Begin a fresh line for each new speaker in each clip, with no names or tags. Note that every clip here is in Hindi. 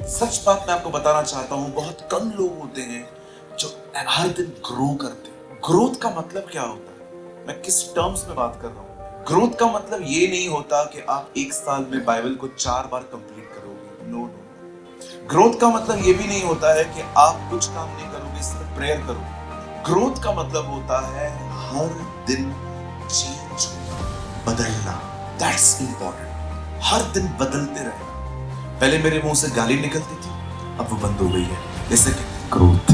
सच बात मैं आपको बताना चाहता हूं, बहुत कम लोग होते हैं जो हर दिन ग्रो करते हैं। ग्रोथ का मतलब क्या होता है? मैं किस टर्म्स में बात कर रहा हूं? ग्रोथ का मतलब ये नहीं होता कि आप एक साल में बाइबल को 4 बार कंप्लीट करोगे। No no. ग्रोथ का मतलब ये भी नहीं होता है कि आप कुछ काम नहीं करोगे, सिर्फ प्रेयर करोगे। ग्रोथ का मतलब होता है हर दिन चेंज होना, बदलना। That's important. हर दिन बदलते रहना। पहले मेरे मुंह से गाली निकलती थी, अब वो बंद हो गई है। जैसे ग्रोथ।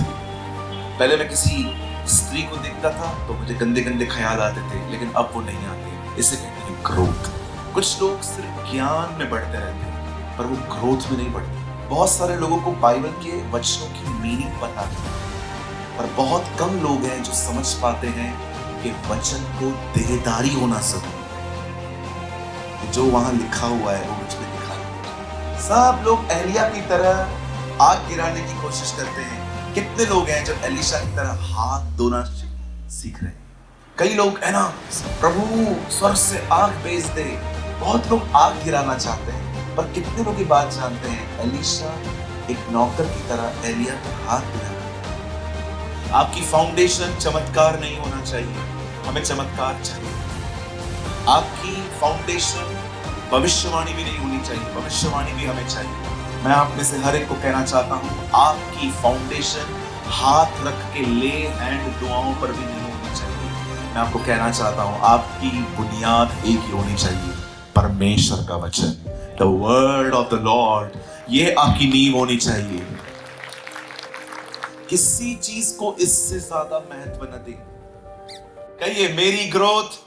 पहले मैं किसी स्त्री को देखता था तो मुझे गंदे गंदे ख्याल आते थे, लेकिन अब वो नहीं आते। इसे कहते हैं ग्रोथ। कुछ लोग सिर्फ ज्ञान में बढ़ते रहते हैं, पर वो ग्रोथ में नहीं बढ़ते। बहुत सारे लोगों को बाइबल के वचनों की मीनिंग पता है, पर बहुत कम लोग हैं जो समझ पाते हैं कि वचन को देहधारी होना जरूरी है। जो वहां लिखा हुआ है वो मुझ में दिखा है। सब लोग एलिया की तरह आग गिराने की कोशिश करते हैं। कितने लोग हैं जो एलिशा की तरह हाथ धोना सीख रहे हैं? कई लोग है ना, प्रभु स्वर्ग से आग भेज दे। बहुत लोग आग गिराना चाहते हैं, पर कितने लोग ये बात जानते हैं एलिशा एक नौकर की तरह एलिया का हाथ गिरा। आपकी फाउंडेशन चमत्कार नहीं होना चाहिए, हमें चमत्कार चाहिए। आपकी फाउंडेशन भविष्यवाणी भी नहीं होनी चाहिए, भविष्यवाणी भी हमें चाहिए। मैं आप में से हर एक को कहना चाहता हूं, आपकी फाउंडेशन हाथ रख के ले हैंड दुआओं पर भी नहीं होनी चाहिए। मैं आपको कहना चाहता हूं, आपकी बुनियाद एक ही होनी चाहिए, परमेश्वर का वचन, the word of the Lord. ये आपकी नींव होनी चाहिए। किसी चीज को इससे ज्यादा महत्व न दें। कहिए, मेरी ग्रोथ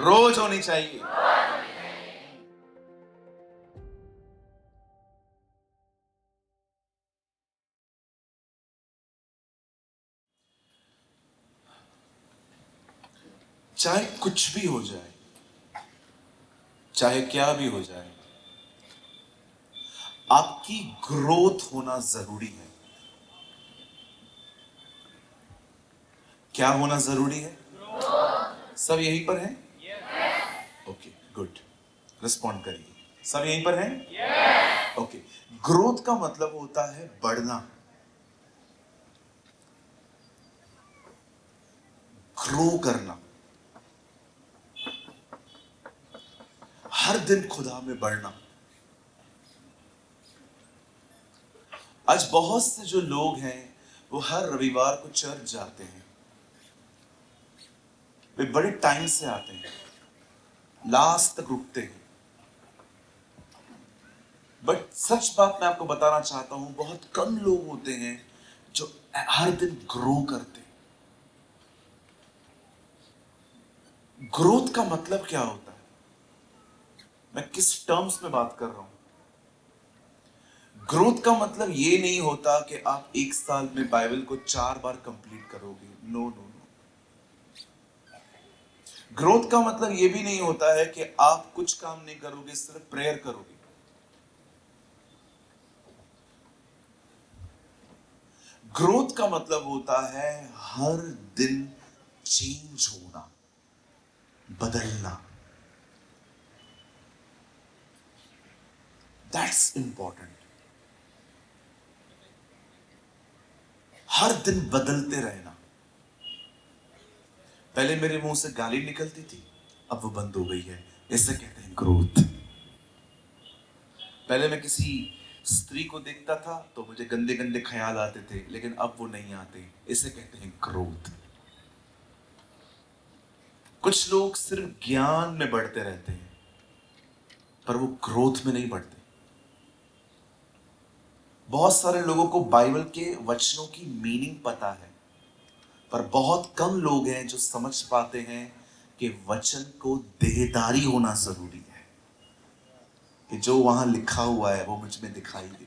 रोज होनी चाहिए। चाहे कुछ भी हो जाए, चाहे क्या भी हो जाए, आपकी ग्रोथ होना जरूरी है। क्या होना जरूरी है? सब यहीं पर हैं? Okay, good. रिस्पॉन्ड करिए। सब यहीं पर हैं? ओके। ग्रोथ का मतलब होता है बढ़ना, ग्रो करना, हर दिन खुदा में बढ़ना। आज बहुत से जो लोग हैं वो हर रविवार को चर्च जाते हैं, वे बड़े टाइम से आते हैं, लास्ट तक रुकते हैं। बट सच बात मैं आपको बताना चाहता हूं, बहुत कम लोग होते हैं जो हर दिन ग्रो करते हैं। ग्रोथ का मतलब क्या होता है? मैं किस टर्म्स में बात कर रहा हूं? ग्रोथ का मतलब ये नहीं होता कि आप एक साल में बाइबल को 4 बार कंप्लीट करोगे। No no no. ग्रोथ का मतलब ये भी नहीं होता है कि आप कुछ काम नहीं करोगे, सिर्फ प्रेयर करोगे। ग्रोथ का मतलब होता है हर दिन चेंज होना, बदलना। That's important. हर दिन बदलते रहना। पहले मेरे मुंह से गाली निकलती थी, अब वो बंद हो गई है। इसे कहते हैं ग्रोथ। पहले मैं किसी स्त्री को देखता था तो मुझे गंदे गंदे ख्याल आते थे, लेकिन अब वो नहीं आते। इसे कहते हैं ग्रोथ। कुछ लोग सिर्फ ज्ञान में बढ़ते रहते हैं, पर वो ग्रोथ में नहीं बढ़ते। बहुत सारे लोगों को बाइबल के वचनों की मीनिंग पता है, पर बहुत कम लोग हैं जो समझ पाते हैं कि वचन को देहधारी होना जरूरी है, कि जो वहां लिखा हुआ है वो मुझ में दिखाई दे।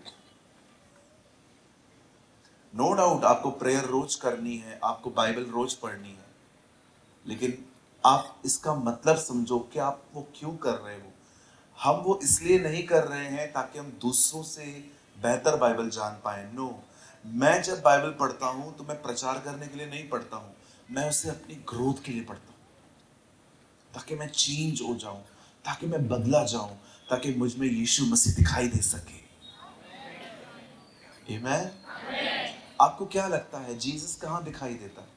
नो डाउट आपको प्रेयर रोज करनी है, आपको बाइबल रोज पढ़नी है, लेकिन आप इसका मतलब समझो कि आप वो क्यों कर रहे हो। हम वो इसलिए नहीं कर रहे हैं ताकि हम दूसरों से बेहतर बाइबल जान पाए। नो। मैं जब बाइबल पढ़ता हूं तो मैं प्रचार करने के लिए नहीं पढ़ता हूं, मैं उसे अपनी ग्रोथ के लिए पढ़ता हूं, ताकि मैं चेंज हो जाऊं, ताकि मैं बदला जाऊं, ताकि मुझ में यीशु मसीह दिखाई दे सके। आमेन। आपको क्या लगता है जीसस कहाँ दिखाई देता है?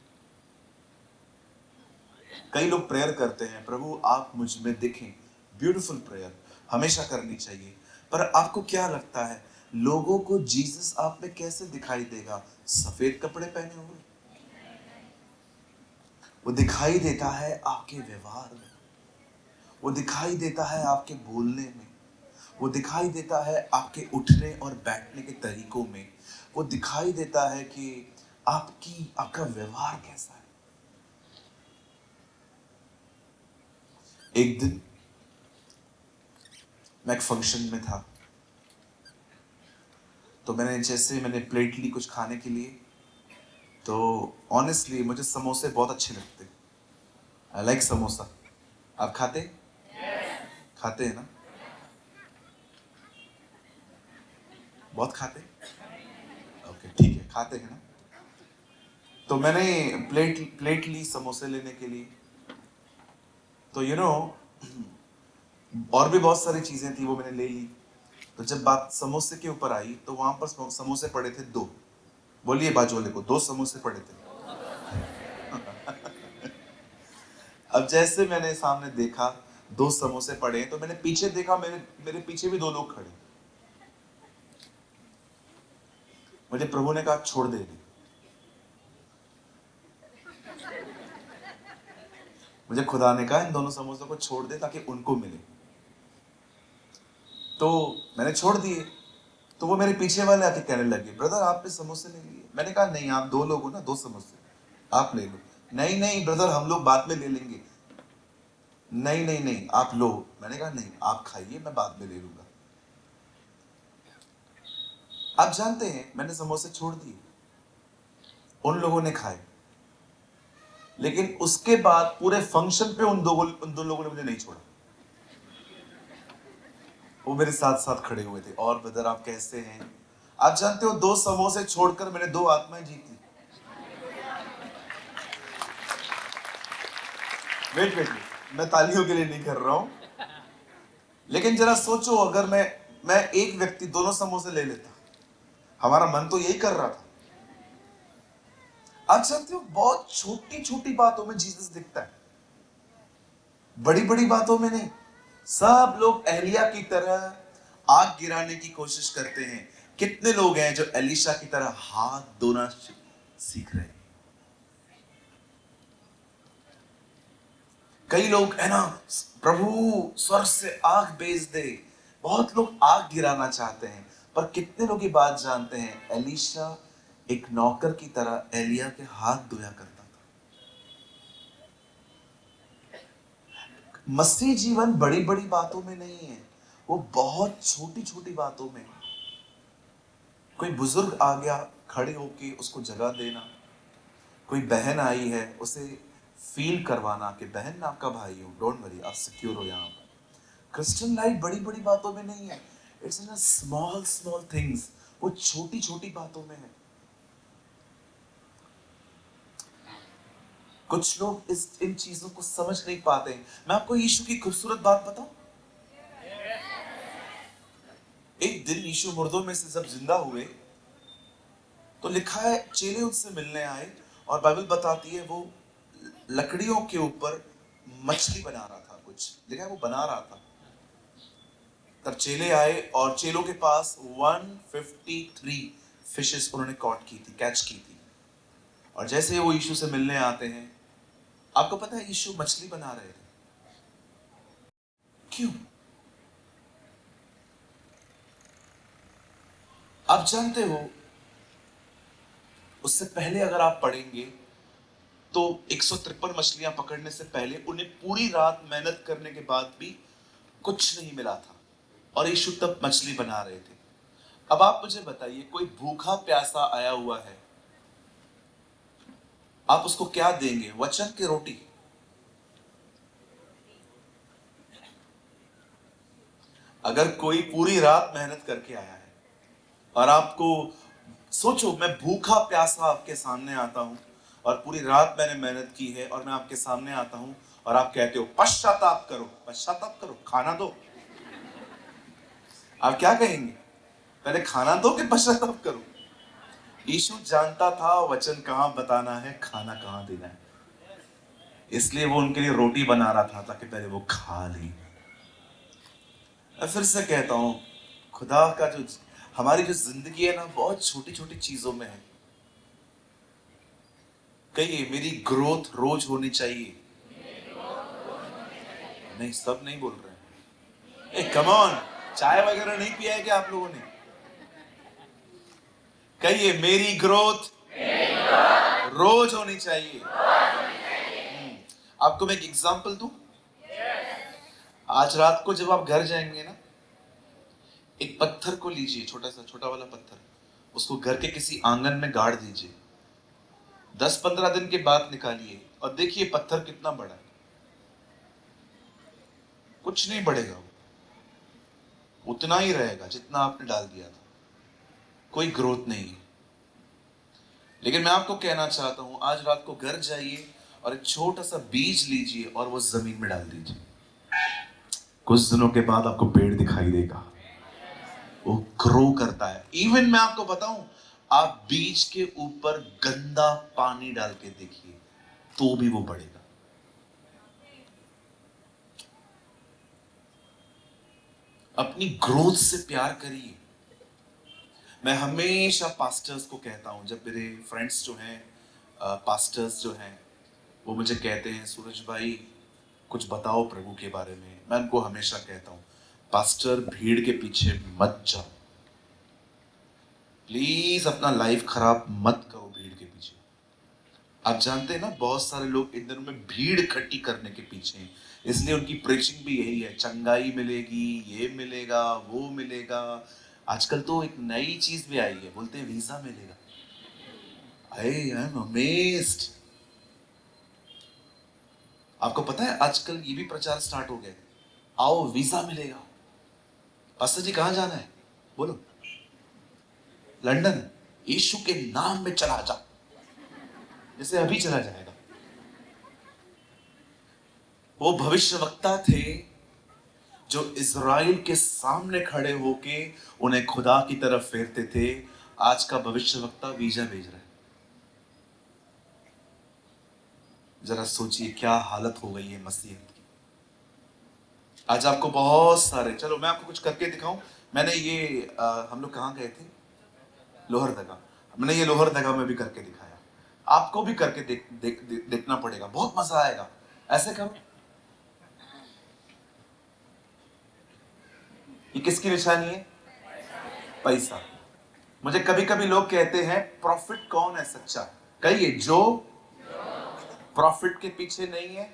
कई लोग प्रेयर करते हैं, प्रभु आप मुझ में दिखें। ब्यूटीफुल प्रेयर, हमेशा करनी चाहिए। पर आपको क्या लगता है लोगों को जीसस आप में कैसे दिखाई देगा? सफेद कपड़े पहने हुए? वो दिखाई देता है आपके व्यवहार में, वो दिखाई देता है आपके बोलने में, वो दिखाई देता है आपके उठने और बैठने के तरीकों में, वो दिखाई देता है कि आपका व्यवहार कैसा है। एक दिन मैं एक फंक्शन में था, तो मैंने प्लेट ली कुछ खाने के लिए। तो ऑनेस्टली मुझे समोसे बहुत अच्छे लगते। I like samosa. आप खाते हैं ना? बहुत खाते? ओके ठीक है, खाते हैं ना? तो मैंने प्लेट ली समोसे लेने के लिए। तो और भी बहुत सारी चीजें थी, वो मैंने ले ली। तो जब बात समोसे के ऊपर आई तो वहां पर समोसे पड़े थे दो। बोलिए बाजू वाले को, दो समोसे पड़े थे। अब जैसे मैंने सामने देखा दो समोसे पड़े हैं, तो मैंने पीछे देखा, मेरे मेरे पीछे भी दो लोग खड़े। मुझे प्रभु ने कहा छोड़ दे। मुझे खुदा ने कहा इन दोनों समोसों को छोड़ दे ताकि उनको मिले। तो मैंने छोड़ दिए। तो वो मेरे पीछे वाले आके कहने लगे, ब्रदर आपने समोसे ले लिए। मैंने कहा नहीं, आप दो लोग हो ना, दो समोसे आप ले लो। नहीं नहीं ब्रदर, हम लोग बाद में ले लेंगे। नहीं नहीं नहीं, आप लो। मैंने कहा नहीं, आप खाइए, मैं बाद में ले लूंगा। आप जानते हैं मैंने समोसे छोड़ दिए, उन लोगों ने खाए। लेकिन उसके बाद पूरे फंक्शन पे उन दो लोगों ने मुझे नहीं छोड़ा। वो मेरे साथ साथ खड़े हुए थे। और ब्रदर आप कैसे हैं? आप जानते हो दो समोसे छोड़कर मैंने दो आत्माएं जीती। वेट, मैं तालियों के लिए नहीं कर रहा हूं, लेकिन जरा सोचो अगर मैं एक व्यक्ति दोनों समोसे ले लेता। हमारा मन तो यही कर रहा था। आप जानते हो बहुत छोटी छोटी बातों में जीसस दिखता है, बड़ी बड़ी बातों में नहीं। सब लोग एलिया की तरह आग गिराने की कोशिश करते हैं। कितने लोग हैं जो एलिशा की तरह हाथ धोना सीख रहे हैं? कई लोग है ना, प्रभु स्वर्ग से आग भेज दे। बहुत लोग आग गिराना चाहते हैं। पर कितने लोग ये बात जानते हैं, एलिशा एक नौकर की तरह एलिया के हाथ धोया करता था। मसीह जीवन बड़ी बड़ी बातों में नहीं है, वो बहुत छोटी छोटी बातों में है। कोई बुजुर्ग आ गया, खड़े होके उसको जगह देना। कोई बहन आई है, उसे फील करवाना कि बहन मैं आपका भाई हूं, डोंट वरी, आप सिक्योर हो यहाँ पर। क्रिश्चियन लाइफ बड़ी बड़ी बातों में नहीं है, it's in small small things. वो छोटी छोटी बातों में है। कुछ लोग इन चीजों को समझ नहीं पाते हैं। मैं आपको यीशु की खूबसूरत बात बताऊं। एक दिन यीशु मुर्दों में से जब जिंदा हुए तो लिखा है चेले उससे मिलने आए, और बाइबल बताती है वो लकड़ियों के ऊपर मछली बना रहा था। कुछ लिखा है वो बना रहा था। तब चेले आए और चेलों के पास 153 फिशेस उन्होंने कैच की थी। और जैसे वो यीशु से मिलने आते हैं, आपको पता है यीशु मछली बना रहे थे। क्यों? आप जानते हो उससे पहले अगर आप पढ़ेंगे तो 153 मछलियां पकड़ने से पहले उन्हें पूरी रात मेहनत करने के बाद भी कुछ नहीं मिला था, और यीशु तब मछली बना रहे थे। अब आप मुझे बताइए, कोई भूखा प्यासा आया हुआ है, आप उसको क्या देंगे? वचन की रोटी? अगर कोई पूरी रात मेहनत करके आया है और आपको, सोचो मैं भूखा प्यासा आपके सामने आता हूं और पूरी रात मैंने मेहनत की है और मैं आपके सामने आता हूं और आप कहते हो पश्चाताप करो, पश्चाताप करो, खाना दो। आप क्या कहेंगे? पहले खाना दो कि पश्चाताप करो? यीशु जानता था वचन कहाँ बताना है, खाना कहाँ देना है, इसलिए वो उनके लिए रोटी बना रहा था ताकि पहले वो खा ले। मैं फिर से कहता हूँ, खुदा का जो हमारी जो जिंदगी है ना, बहुत छोटी छोटी चीजों में है। कहिए मेरी ग्रोथ रोज होनी चाहिए। नहीं, सब नहीं बोल रहे हैं। ए कम ऑन, चाय वगैरह नहीं पिया है क्या आप लोगों ने? कहिए मेरी ग्रोथ रोज होनी चाहिए। आपको मैं एक एग्जांपल दूं। आज रात को जब आप घर जाएंगे ना, एक पत्थर को लीजिए, छोटा वाला पत्थर, उसको घर के किसी आंगन में गाड़ दीजिए। 10-15 दिन के बाद निकालिए और देखिए पत्थर कितना बड़ा है। कुछ नहीं बढ़ेगा, वो उतना ही रहेगा जितना आपने डाल दिया था। कोई ग्रोथ नहीं है। लेकिन मैं आपको कहना चाहता हूं, आज रात को घर जाइए और एक छोटा सा बीज लीजिए और वो जमीन में डाल दीजिए। कुछ दिनों के बाद आपको पेड़ दिखाई देगा, वो ग्रो करता है। इवन मैं आपको बताऊं, आप बीज के ऊपर गंदा पानी डाल के देखिए तो भी वो बढ़ेगा। अपनी ग्रोथ से प्यार करिए। मैं हमेशा पास्टर्स को कहता हूं, जब मेरे फ्रेंड्स जो हैं, पास्टर्स जो हैं, वो मुझे कहते हैं सूरज भाई कुछ बताओ प्रभु के बारे में, मैं उनको हमेशा कहता हूं, पास्टर भीड़ के पीछे मत जाओ, प्लीज अपना लाइफ खराब मत करो भीड़ के पीछे। आप जानते हैं ना, बहुत सारे लोग इन दिनों में भीड़ इकट्ठी करने के पीछे हैं, इसलिए उनकी प्रीचिंग भी यही है, चंगाई मिलेगी, ये मिलेगा, वो मिलेगा। आजकल तो एक नई चीज भी आई है, बोलते हैं वीजा मिलेगा। I am amazed. आपको पता है आजकल ये भी प्रचार स्टार्ट हो गया, आओ वीजा मिलेगा। पास्टर जी कहां जाना है? बोलो, लंदन। यीशु के नाम में चला जा, जैसे अभी चला जाएगा। वो भविष्यवक्ता थे जो इज़राइल के सामने खड़े होके उन्हें खुदा की तरफ फेरते थे। आज का भविष्यवक्ता वीजा भेज रहा है। जरा सोचिए क्या हालत हो गई है मसीहत की। आज आपको बहुत सारे, चलो मैं आपको कुछ करके दिखाऊं। मैंने ये हम लोग कहाँ गए थे? लोहरदगा। मैंने ये लोहरदगा में भी करके दिखाया। आपको भी करके देखना पड़ेगा, बहुत मजा आएगा। ऐसे करो, ये किसकी निशानी है? पैसा। मुझे कभी कभी लोग कहते हैं प्रॉफिट कौन है सच्चा? कहिए, जो प्रॉफिट के पीछे नहीं है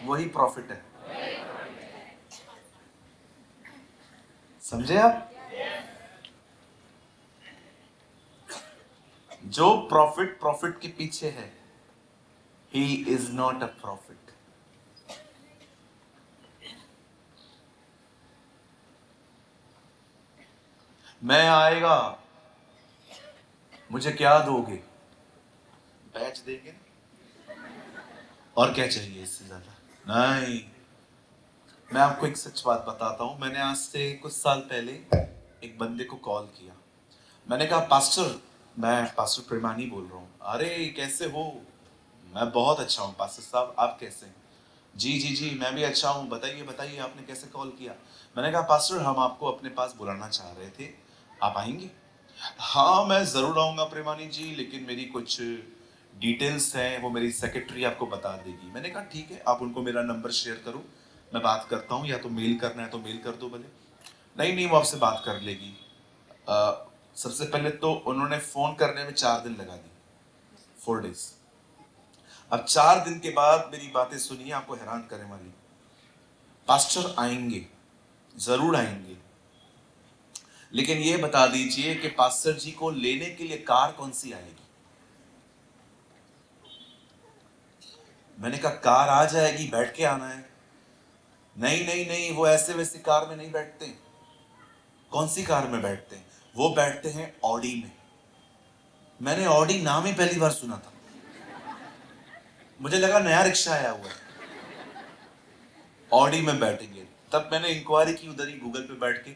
वही प्रॉफिट है। समझे आप? जो प्रॉफिट प्रॉफिट के पीछे है, he is not a profit. मैं आएगा, मुझे क्या दोगे? बैच देंगे, और क्या चाहिए इससे ज्यादा? नहीं। मैं आपको एक सच बात बताता हूं। मैंने आज से कुछ साल पहले एक बंदे को कॉल किया। मैंने कहा पास्टर, मैं पास्टर प्रेमानी बोल रहा हूँ। अरे कैसे हो? मैं बहुत अच्छा हूँ पास्टर साहब, आप कैसे हैं? जी जी जी, मैं भी अच्छा हूँ। बताइए बताइए, आपने कैसे कॉल किया? मैंने कहा पास्टर, हम आपको अपने पास बुलाना चाह रहे थे, आप आएंगे? हाँ मैं ज़रूर आऊँगा प्रेमानी जी, लेकिन मेरी कुछ डिटेल्स हैं, वो मेरी सेक्रेटरी आपको बता देगी। मैंने कहा ठीक है, आप उनको मेरा नंबर शेयर करो, मैं बात करता हूँ, या तो मेल करना है तो मेल कर दो भले। नहीं नहीं, वो आपसे बात कर लेगी। सबसे पहले तो उन्होंने फ़ोन करने में 4 दिन लगा दी, 4 डेज। अब 4 दिन के बाद मेरी बातें सुनिए, आपको हैरान करने वाली। पास्टर आएंगे, ज़रूर आएंगे, लेकिन ये बता दीजिए कि पास्टर जी को लेने के लिए कार कौन सी आएगी? मैंने कहा कार आ जाएगी, बैठ के आना है। नहीं नहीं नहीं, वो ऐसे वैसी कार में नहीं बैठते। कौन सी कार में बैठते हैं? वो बैठते हैं ऑडी में। मैंने ऑडी नाम ही पहली बार सुना था, मुझे लगा नया रिक्शा आया हुआ है। ऑडी में बैठेंगे। तब मैंने इंक्वायरी की उधर ही गूगल पे बैठ के,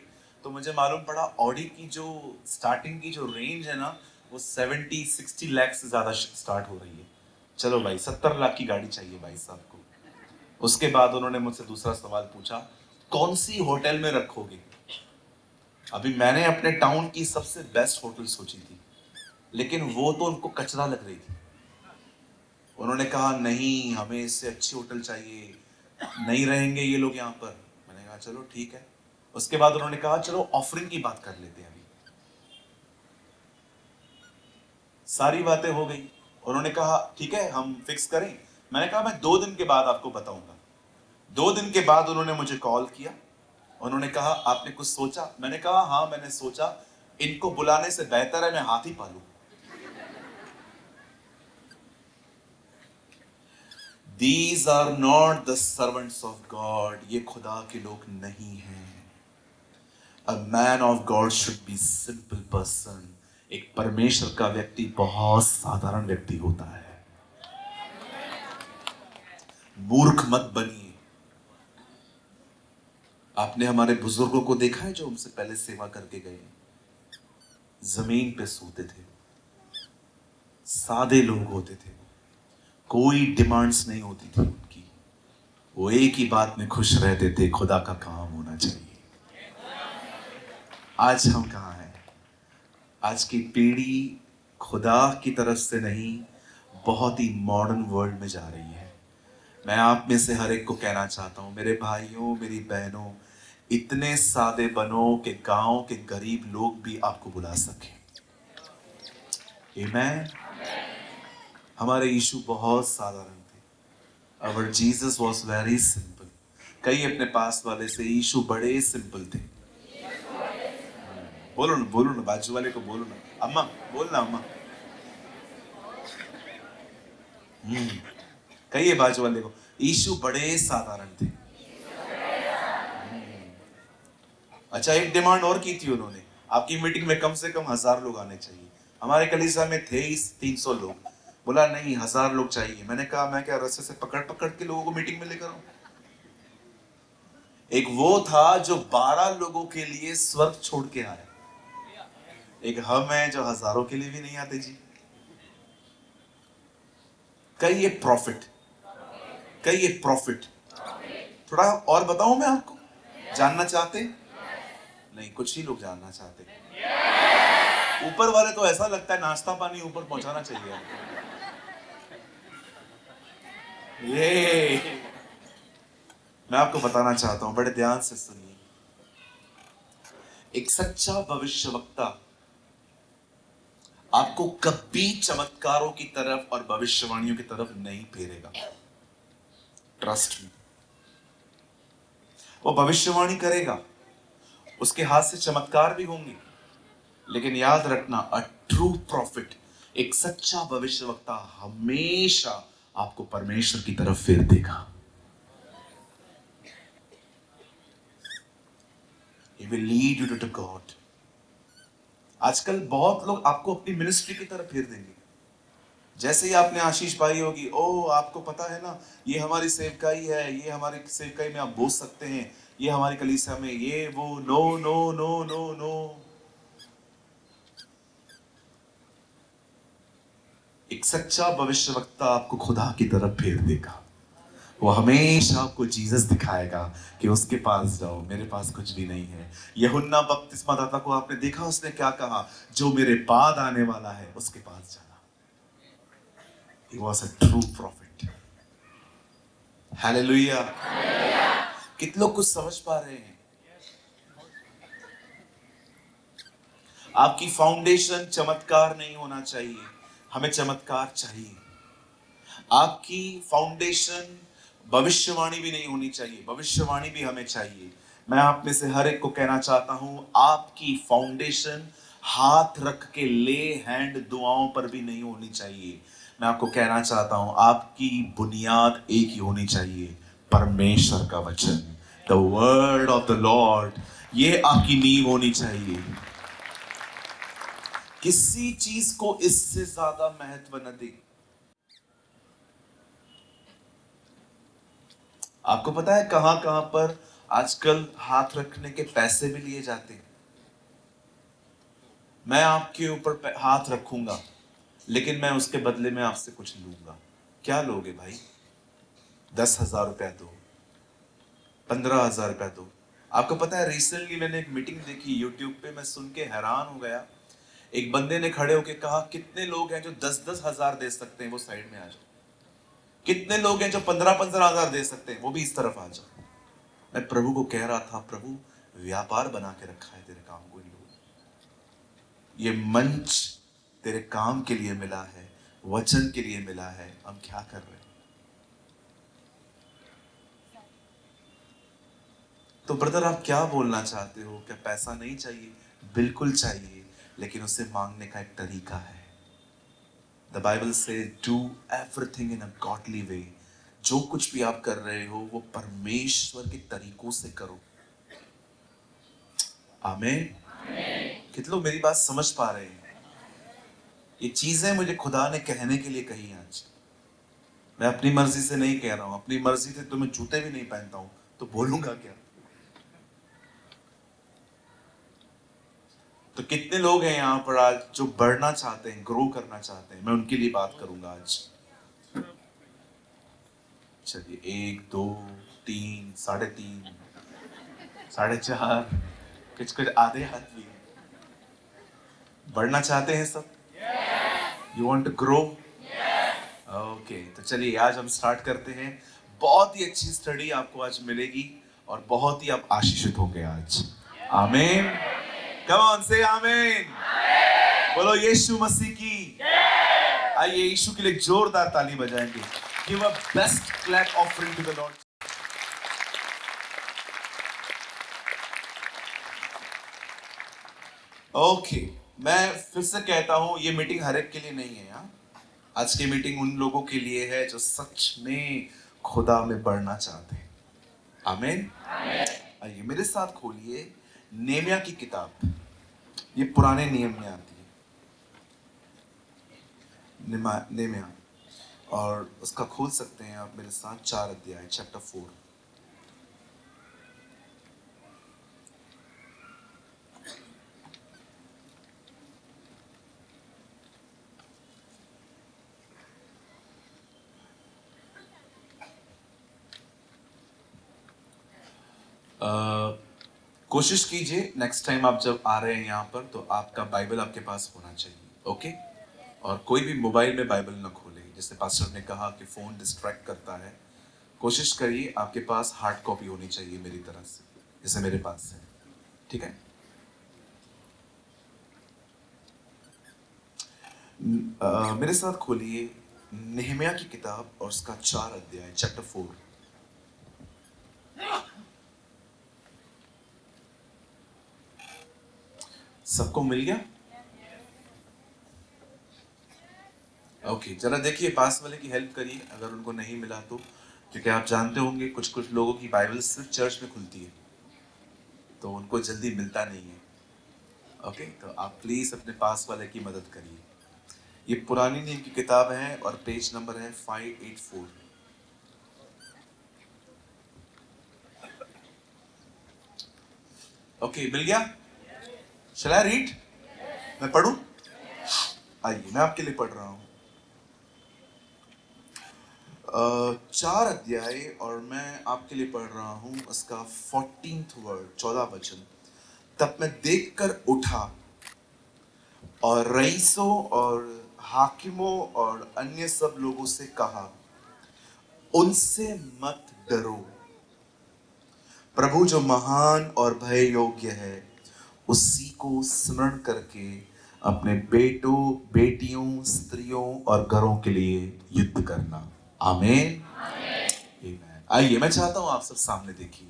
तो मुझे मालूम पड़ा ऑडी की जो स्टार्टिंग की जो रेंज है ना, वो 70-60 लाख से ज्यादा स्टार्ट हो रही है। चलो भाई, 70 लाख की गाड़ी चाहिए भाई साहब को। उसके बाद उन्होंने मुझसे दूसरा सवाल पूछा, कौन सी होटल में रखोगे? अभी मैंने अपने टाउन की सबसे बेस्ट होटल सोची थी, लेकिन वो तो उनको कचरा लग रही थी। उन्होंने कहा नहीं, हमें इससे अच्छी होटल चाहिए, नहीं रहेंगे ये लोग यहाँ पर। मैंने कहा चलो ठीक है। उसके बाद उन्होंने कहा चलो ऑफरिंग की बात कर लेते हैं। अभी सारी बातें हो गई, उन्होंने कहा ठीक है हम फिक्स करें। मैंने कहा मैं 2 दिन के बाद आपको बताऊंगा। 2 दिन के बाद उन्होंने मुझे कॉल किया, उन्होंने कहा आपने कुछ सोचा? मैंने कहा हाँ मैंने सोचा, इनको बुलाने से बेहतर है मैं हाथ ही पालूं। These are not the servants of God. ये खुदा के लोग नहीं हैं। A man of God should be simple person. एक परमेश्वर का व्यक्ति बहुत साधारण व्यक्ति होता है। मूर्ख मत बनिए। आपने हमारे बुजुर्गों को देखा है जो हमसे पहले सेवा करके गए, जमीन पे सोते थे, सादे लोग होते थे, कोई डिमांड्स नहीं होती थी उनकी। वो एक ही बात में खुश रहते थे, खुदा का काम होना चाहिए। आज हम कहाँ हैं? आज की पीढ़ी खुदा की तरफ से नहीं, बहुत ही मॉडर्न वर्ल्ड में जा रही है। मैं आप में से हर एक को कहना चाहता हूं, मेरे भाइयों मेरी बहनों, इतने सादे बनो कि गांव के गरीब लोग भी आपको बुला सके। आमीन। हमारे यीशु बहुत साधारण थे। Our Jesus was very simple। कई अपने पास वाले से, यीशु बड़े सिंपल थे। बोलो ना, बाजू वाले को बोलो ना, अम्मा बोलना अम्मा। कहिए बाजू वाले को, यीशु बड़े साधारण थे। अच्छा, एक डिमांड और की थी उन्होंने, आपकी मीटिंग में कम से कम 1000 लोग आने चाहिए। हमारे कलीसिया में थे ही 300 लोग। बोला नहीं 1000 लोग चाहिए। मैंने कहा मैं क्या रस्से से पकड़ पकड़ के लोगों को मीटिंग में लेकर आऊं? एक वो था जो 12 लोगों के लिए स्वर्ग छोड़ के आया, एक हम है जो हजारों के लिए भी नहीं आते जी। कहिए प्रॉफिट, कहिए प्रॉफिट। थोड़ा और बताऊं मैं आपको? जानना चाहते? नहीं, कुछ ही लोग जानना चाहते। ऊपर वाले तो ऐसा लगता है नाश्ता पानी ऊपर पहुंचाना चाहिए। ये मैं आपको बताना चाहता हूं, बड़े ध्यान से सुनिए। एक सच्चा भविष्यवक्ता आपको कभी चमत्कारों की तरफ और भविष्यवाणियों की तरफ नहीं फेरेगा। Trust me. वो भविष्यवाणी करेगा, उसके हाथ से चमत्कार भी होंगे, लेकिन याद रखना, अ ट्रू प्रॉफिट, एक सच्चा भविष्यवक्ता हमेशा आपको परमेश्वर की तरफ फेर देगा। He will lead you to God। आजकल बहुत लोग आपको अपनी मिनिस्ट्री की तरफ फेर देंगे। जैसे ही आपने आशीष पाई होगी, ओ आपको पता है ना, ये हमारी सेवकाई है, ये हमारी सेवकाई में आप बोल सकते हैं, ये हमारी कलीसिया में ये वो। No no no no no. एक सच्चा भविष्यवक्ता आपको खुदा की तरफ फेर देगा। वो हमेशा आपको जीसस दिखाएगा कि उसके पास जाओ, मेरे पास कुछ भी नहीं है। यूहन्ना बपतिस्मा दाता को आपने देखा, उसने क्या कहा? जो मेरे बाद आने वाला है उसके पास जाना। He was a true prophet। Hallelujah. कितने लोग कुछ समझ पा रहे हैं? आपकी फाउंडेशन चमत्कार नहीं होना चाहिए, हमें चमत्कार चाहिए। आपकी फाउंडेशन भविष्यवाणी भी नहीं होनी चाहिए, भविष्यवाणी भी हमें चाहिए। मैं आप में से हर एक को कहना चाहता हूं, आपकी फाउंडेशन हाथ रख के ले हैंड दुआओं पर भी नहीं होनी चाहिए। मैं आपको कहना चाहता हूं, आपकी बुनियाद एक ही होनी चाहिए, परमेश्वर का वचन, the word of the Lord. ये आपकी नींव होनी चाहिए। किसी चीज को इससे ज्यादा महत्व न दे। आपको पता है कहां कहां पर आजकल हाथ रखने के पैसे भी लिए जाते हैं? मैं आपके ऊपर हाथ रखूंगा, लेकिन मैं उसके बदले में आपसे कुछ लूंगा। क्या लोगे भाई? 10,000 रुपया दो, 15,000 रुपया दो। आपको पता है, रिसेंटली मैंने एक मीटिंग देखी यूट्यूब पे, मैं सुन के हैरान हो गया। एक बंदे ने खड़े होके कहा, कितने लोग हैं जो 10-10 हजार दे सकते हैं, वो साइड में आ जाओ। कितने लोग हैं जो 15-15 हजार दे सकते हैं, वो भी इस तरफ आ जाओ। मैं प्रभु को कह रहा था, प्रभु व्यापार बना के रखा है तेरे काम को इन लोगों ने। ये मंच तेरे काम के लिए मिला है, वचन के लिए मिला है, हम क्या कर रहे हैं? तो ब्रदर, आप क्या बोलना चाहते हो? क्या पैसा नहीं चाहिए? बिल्कुल चाहिए, लेकिन उसे मांगने का एक तरीका है। The Bible say do everything in a godly way. जो कुछ भी आप कर रहे हो वो परमेश्वर के तरीकों से करो। आमीन। कितने लोग मेरी बात समझ पा रहे हैं? ये चीजें मुझे खुदा ने कहने के लिए कही आज। मैं अपनी मर्जी से नहीं कह रहा हूं। अपनी मर्जी से तो मैं जूते भी नहीं पहनता हूं, तो बोलूंगा क्या? तो कितने लोग हैं यहाँ पर आज जो बढ़ना चाहते हैं, ग्रो करना चाहते हैं? मैं उनके लिए बात करूंगा आज। चलिए, 1 2 3 3.5 4.5, कुछ कुछ आधे हाथ भी हैं। बढ़ना चाहते हैं सब? You want to grow? Okay, तो चलिए आज हम स्टार्ट करते हैं। बहुत ही अच्छी स्टडी आपको आज मिलेगी और बहुत ही आप आशीषित होंगे आज। आमीन। कम ऑन से आमीन। बोलो यीशु मसीह की। आइए यीशु के लिए जोरदार ताली बजाएंगे। Give a best clap offering to the Lord. Okay, मैं फिर से कहता हूं, ये मीटिंग हर एक के लिए नहीं है। आज की मीटिंग उन लोगों के लिए है जो सच में खुदा में बढ़ना चाहते हैं। आमीन। आइए मेरे साथ खोलिए नेमिया की किताब। ये पुराने नियम में आती है, नेमिया। और उसका खोल सकते हैं आप मेरे साथ 4 अध्याय, चैप्टर 4। कोशिश कीजिए नेक्स्ट टाइम आप जब आ रहे हैं यहाँ पर तो आपका बाइबल आपके पास होना चाहिए। ओके? और कोई भी मोबाइल में बाइबल ना खोले। जैसे पास्टर ने कहा कि फोन डिस्ट्रैक्ट करता है, कोशिश करिए आपके पास हार्ड कॉपी होनी चाहिए मेरी तरफ से, जैसे मेरे पास है। ठीक है? मेरे साथ खोलिए नेहमिया की किताब और उसका 4 अध्याय, चैप्टर 4। सबको मिल गया? ओके, जरा देखिए, पास वाले की हेल्प करिए अगर उनको नहीं मिला तो। क्योंकि आप जानते होंगे कुछ कुछ लोगों की बाइबल सिर्फ चर्च में खुलती है, तो उनको जल्दी मिलता नहीं है। ओके, तो आप प्लीज अपने पास वाले की मदद करिए। ये पुरानी नियम की किताब है और पेज नंबर है 584। ओके, मिल गया? शैल आई रीड? मैं पढ़ूं? आइए मैं आपके लिए पढ़ रहा हूं। 4 अध्याय और मैं आपके लिए पढ़ रहा हूं उसका 14th वर्ड, 14 वचन। तब मैं देखकर उठा और रईसों और हाकिमों और अन्य सब लोगों से कहा, उनसे मत डरो। प्रभु जो महान और भय योग्य है, उसी को स्मरण करके अपने बेटों, बेटियों, स्त्रियों और घरों के लिए युद्ध करना। आमीन। आमीन। आइए मैं चाहता हूं आप सब सामने देखिए।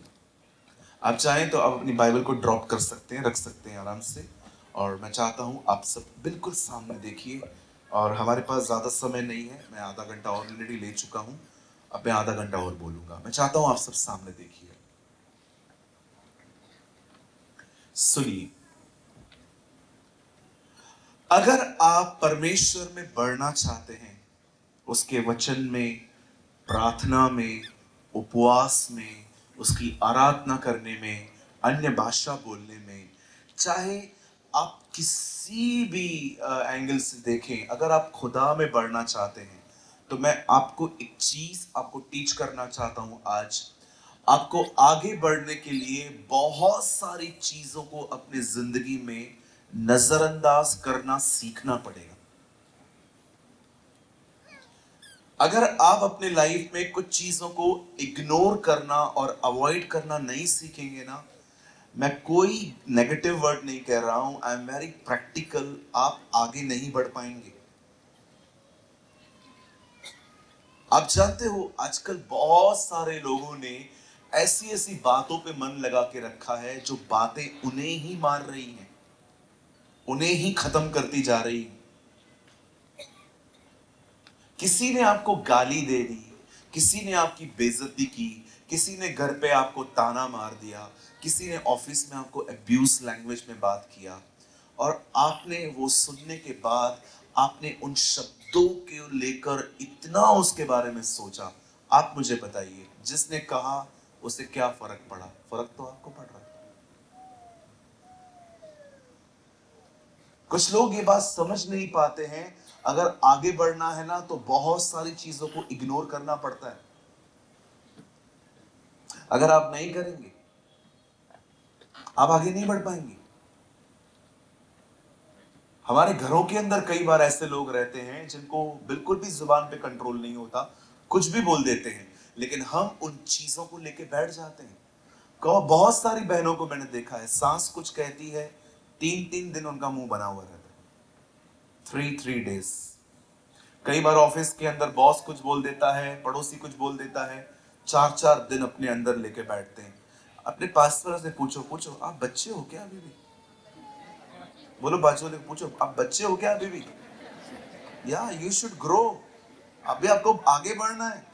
आप चाहें तो आप अपनी बाइबल को ड्रॉप कर सकते हैं, रख सकते हैं आराम से। और मैं चाहता हूं आप सब बिल्कुल सामने देखिए। और हमारे पास ज़्यादा समय नहीं है, मैं आधा घंटा ऑलरेडी ले चुका हूं। अब मैं आधा घंटा और बोलूंगा। मैं चाहता हूं आप सब सामने देखिए, सुनिए। अगर आप परमेश्वर में बढ़ना चाहते हैं, उसके वचन में, प्रार्थना में, उपवास में, उसकी आराधना करने में, अन्य भाषा बोलने में, चाहे आप किसी भी एंगल से देखें, अगर आप खुदा में बढ़ना चाहते हैं, तो मैं आपको एक चीज आपको टीच करना चाहता हूं आज। आपको आगे बढ़ने के लिए बहुत सारी चीजों को अपनी जिंदगी में नजरअंदाज करना सीखना पड़ेगा। अगर आप अपने लाइफ में कुछ चीजों को इग्नोर करना और अवॉइड करना नहीं सीखेंगे ना, मैं कोई नेगेटिव वर्ड नहीं कह रहा हूं, आई एम वेरी प्रैक्टिकल, आप आगे नहीं बढ़ पाएंगे। आप जानते हो आजकल बहुत सारे लोगों ने ऐसी ऐसी बातों पे मन लगा के रखा है जो बातें उन्हें ही मार रही हैं, उन्हें ही खत्म करती जा रही हैं। किसी ने आपको गाली दे दी, किसी ने आपकी बेइज्जती की, किसी ने घर पे आपको ताना मार दिया, किसी ने ऑफिस में आपको अब्यूज लैंग्वेज में बात किया, और आपने वो सुनने के बाद आपने उन शब्दों के लेकर इतना उसके बारे में सोचा। आप मुझे बताइए, जिसने कहा उसे क्या फर्क पड़ा? फर्क तो आपको पड़ रहा है। कुछ लोग ये बात समझ नहीं पाते हैं, अगर आगे बढ़ना है ना तो बहुत सारी चीजों को इग्नोर करना पड़ता है। अगर आप नहीं करेंगे, आप आगे नहीं बढ़ पाएंगे। हमारे घरों के अंदर कई बार ऐसे लोग रहते हैं जिनको बिल्कुल भी जुबान पे कंट्रोल नहीं होता, कुछ भी बोल देते हैं, लेकिन हम उन चीजों को लेके बैठ जाते हैं। बहुत सारी बहनों को मैंने देखा है, सास कुछ कहती है, 3-3 दिन उनका मुंह बना हुआ रहता है, 3 3 डेज। कई बार ऑफिस के अंदर बॉस कुछ बोल देता है, पड़ोसी कुछ बोल देता है, 4-4 दिन अपने अंदर लेके बैठते हैं। अपने पार्टनर से पूछो पूछो आप बच्चे हो क्या अभी भी? बोलो बाजू वाले को पूछो, आप बच्चे हो क्या अभी भी? या यू शुड ग्रो, अभी आपको आगे बढ़ना है।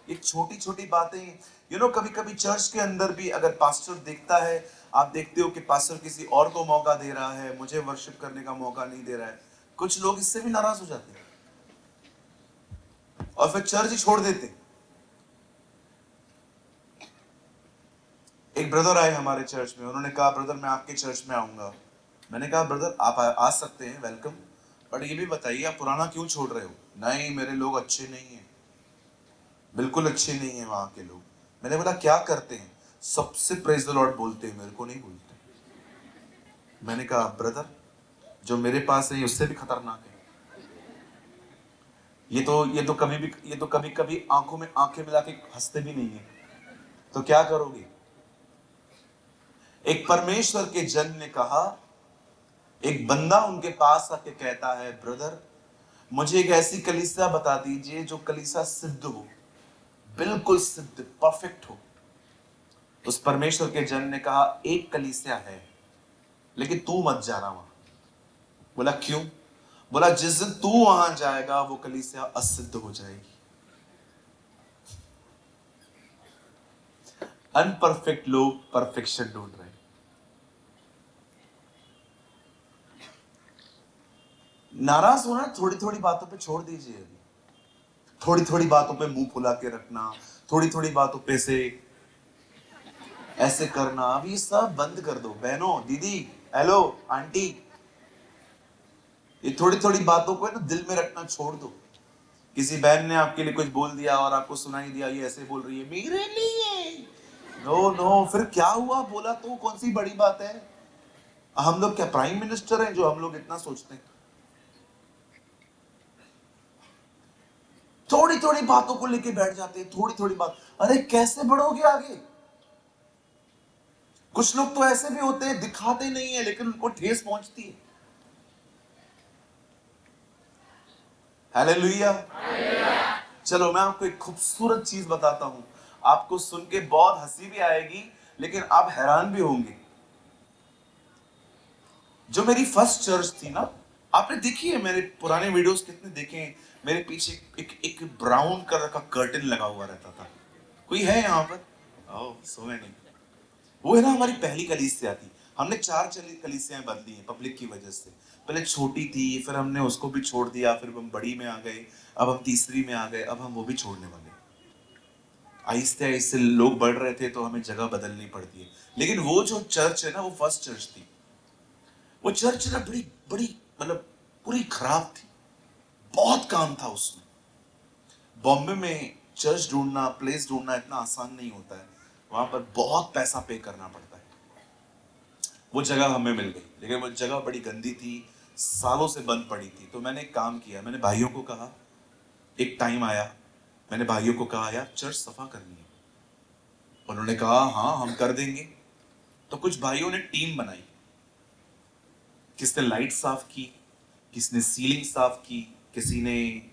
ये छोटी छोटी बातें, कभी कभी चर्च के अंदर भी अगर पास्टर देखता है, आप देखते हो कि पास्टर किसी और को मौका दे रहा है, मुझे वर्शिप करने का मौका नहीं दे रहा है, कुछ लोग इससे भी नाराज हो जाते हैं और फिर चर्च ही छोड़ देते। एक ब्रदर आए हमारे चर्च में, उन्होंने कहा ब्रदर मैं आपके चर्च में आऊंगा। मैंने कहा ब्रदर आप आ सकते हैं, वेलकम, बट ये भी बताइए आप पुराना क्यों छोड़ रहे हो? नहीं मेरे लोग अच्छे नहीं हैं, बिल्कुल अच्छे नहीं है वहां के लोग। मैंने बोला क्या करते हैं? सबसे प्रेज द लॉर्ड बोलते हैं, मेरे को नहीं बोलते। मैंने कहा ब्रदर जो मेरे पास है उससे भी खतरनाक है। ये तो कभी कभी आंखों में आंखें मिला के हंसते भी नहीं है, तो क्या करोगे? एक परमेश्वर के जन ने कहा, एक बंदा उनके पास आके कहता है ब्रदर मुझे एक ऐसी कलीसिया बता दीजिए जो कलीसिया सिद्ध हो, बिल्कुल सिद्ध, परफेक्ट हो। उस परमेश्वर के जन ने कहा एक कलीसिया है, लेकिन तू मत जाना वहां। बोला क्यों? बोला जिस दिन तू वहां जाएगा वो कलीसिया असिद्ध हो जाएगी। अनपरफेक्ट लोग परफेक्शन ढूंढ रहे हैं। नाराज होना थोड़ी थोड़ी बातों पे छोड़ दीजिए। थोड़ी थोड़ी बातों पे मुंह फुला के रखना, थोड़ी थोड़ी बातों पे से ऐसे करना, अब ये सब बंद कर दो। बहनों, दीदी, हेलो, आंटी, ये थोड़ी थोड़ी बातों को ना दिल में रखना छोड़ दो। किसी बहन ने आपके लिए कुछ बोल दिया और आपको सुनाई दिया ये ऐसे बोल रही है मेरे लिए, नो नो, फिर क्या हुआ? बोला तो कौन सी बड़ी बात है? हम लोग क्या प्राइम मिनिस्टर हैं जो हम लोग इतना सोचते हैं? थोड़ी थोड़ी बातों को लेके बैठ जाते हैं, थोड़ी थोड़ी बात। अरे कैसे बढ़ोगे आगे? कुछ लोग तो ऐसे भी होते हैं, दिखाते नहीं है लेकिन उनको ठेस पहुंचती है। हालेलुया। चलो मैं आपको एक खूबसूरत चीज बताता हूं, आपको सुन के बहुत हंसी भी आएगी लेकिन आप हैरान भी होंगे। जो मेरी फर्स्ट चर्च थी ना, आपने देखी है मेरे पुराने वीडियोस कितने देखे हैं? मेरे पीछे एक ब्राउन कलर का कर्टन लगा हुआ रहता था। कोई है यहाँ पर? ओह सो मेनी। वो है ना हमारी पहली कलीसिया थी। हमने 4 कलीसियाएं बदली हैं पब्लिक की वजह से। पहले छोटी थी, फिर हमने उसको भी छोड़ दिया, फिर हम बड़ी में आ गए, अब हम तीसरी में आ गए, अब हम वो भी छोड़ने वाले। आहिस्ते आहिस्ते लोग बढ़ रहे थे तो हमें जगह बदलनी पड़ती है। लेकिन वो जो चर्च है ना, वो फर्स्ट चर्च थी। वो चर्च ना बड़ी बड़ी मतलब पूरी खराब थी, बहुत काम था उसमें। बॉम्बे में चर्च ढूंढना, प्लेस ढूंढना इतना आसान नहीं होता है, वहां पर बहुत पैसा पे करना पड़ता है। वो जगह हमें मिल गई, लेकिन वो जगह बड़ी गंदी थी, सालों से बंद पड़ी थी। तो मैंने एक काम किया, मैंने भाइयों को कहा, एक टाइम आया, मैंने भाइयों को कहा यार चर्च सफा करनी है। उन्होंने कहा हाँ हम कर देंगे। तो कुछ भाइयों ने टीम बनाई, किसने लाइट साफ की, किसने सीलिंग साफ की, किसी ने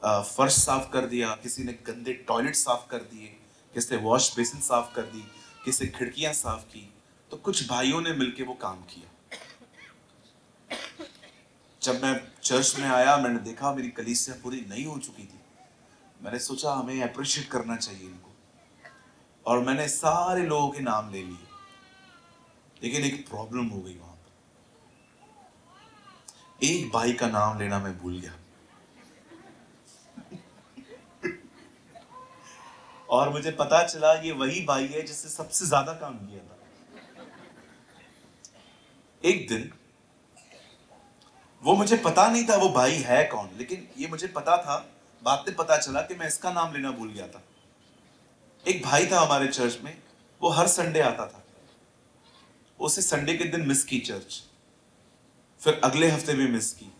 फर्श साफ कर दिया, किसी ने गंदे टॉयलेट साफ कर दिए, किसी ने वॉश बेसिन साफ कर दी, किसी ने खिड़कियां साफ की। तो कुछ भाइयों ने मिलकर वो काम किया। जब मैं चर्च में आया, मैंने देखा मेरी कलीसिया पूरी नई हो चुकी थी। मैंने सोचा हमें अप्रिशिएट करना चाहिए इनको, और मैंने सारे लोगों के नाम ले लिए। लेकिन एक प्रॉब्लम हो गई वहां पर, एक भाई का नाम लेना मैं भूल गया। और मुझे पता चला ये वही भाई है जिससे सबसे ज्यादा काम किया था। एक दिन, वो मुझे पता नहीं था वो भाई है कौन, लेकिन ये मुझे पता था, बाद में पता चला कि मैं इसका नाम लेना भूल गया था। एक भाई था हमारे चर्च में, वो हर संडे आता था। उसे संडे के दिन मिस की चर्च, फिर अगले हफ्ते भी मिस की।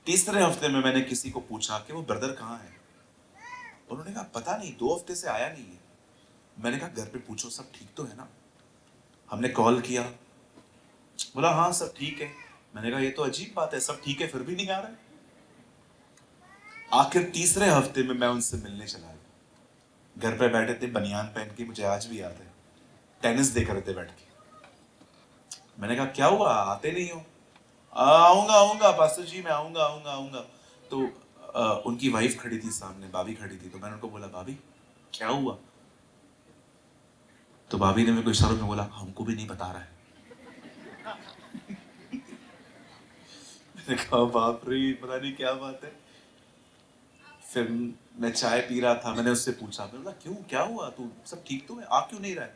तीसरे हफ्ते में मैंने किसी को पूछा कि वो ब्रदर कहाँ है। उन्होंने कहा पता नहीं, 2 हफ्ते से आया नहीं है। मैंने कहा घर पे पूछो सब ठीक तो है ना। हमने कॉल किया, बोला हाँ सब ठीक है। मैंने कहा ये तो अजीब बात है, सब ठीक है फिर भी नहीं आ रहा है। आखिर तीसरे हफ्ते में मैं उनसे मिलने चला गया। घर पे बैठे थे बनियान पहन के, मुझे आज भी याद है, टेनिस देख रहे थे बैठ के। मैंने कहा क्या हुआ, आते नहीं हो? आऊंगा आऊंगा पास्टर जी, मैं आऊंगा आऊंगा आऊंगा। तो उनकी वाइफ खड़ी थी सामने, भाभी खड़ी थी। तो मैंने उनको बोला भाभी क्या हुआ? तो भाभी ने मेरे को इशारों में बोला हमको भी नहीं बता रहा है। मैंने कहा बाप रे, पता नहीं क्या बात है। फिर मैं चाय पी रहा था, मैंने उससे पूछा, मैंने बोला क्यों, क्या हुआ, तू सब ठीक तो है, आ क्यों नहीं रहा है?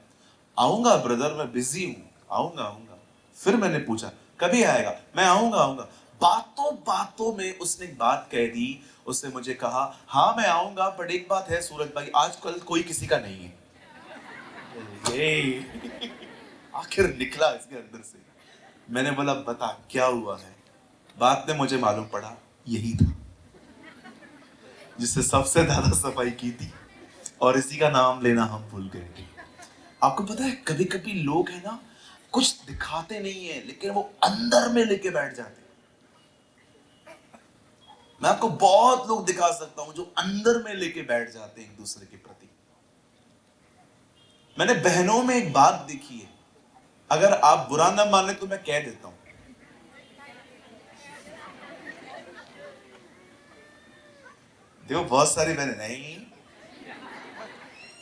आऊंगा ब्रदर, मैं बिजी हूँ, आऊंगा आऊंगा। फिर मैंने पूछा कभी आएगा? मैं आऊंगा आऊंगा। बातों बातों में उसने एक बात कह दी। उसने मुझे कहा हाँ मैं आऊंगा, बट एक बात है सूरज भाई, आजकल कोई किसी का नहीं है। ये आखिर निकला इसके अंदर से। मैंने बोला बता क्या हुआ है। बाद में मुझे मालूम पड़ा यही था जिससे सबसे ज्यादा सफाई की थी, और इसी का नाम लेना हम भूल गए थे। आपको पता है कभी कभी लोग है ना, कुछ दिखाते नहीं है लेकिन वो अंदर में लेके बैठ जाते हैं। मैं आपको बहुत लोग दिखा सकता हूं जो अंदर में लेके बैठ जाते हैं एक दूसरे के प्रति। मैंने बहनों में एक बात देखी है, अगर आप बुरा ना माने तो मैं कह देता हूं। देखो बहुत सारी बहनें नहीं,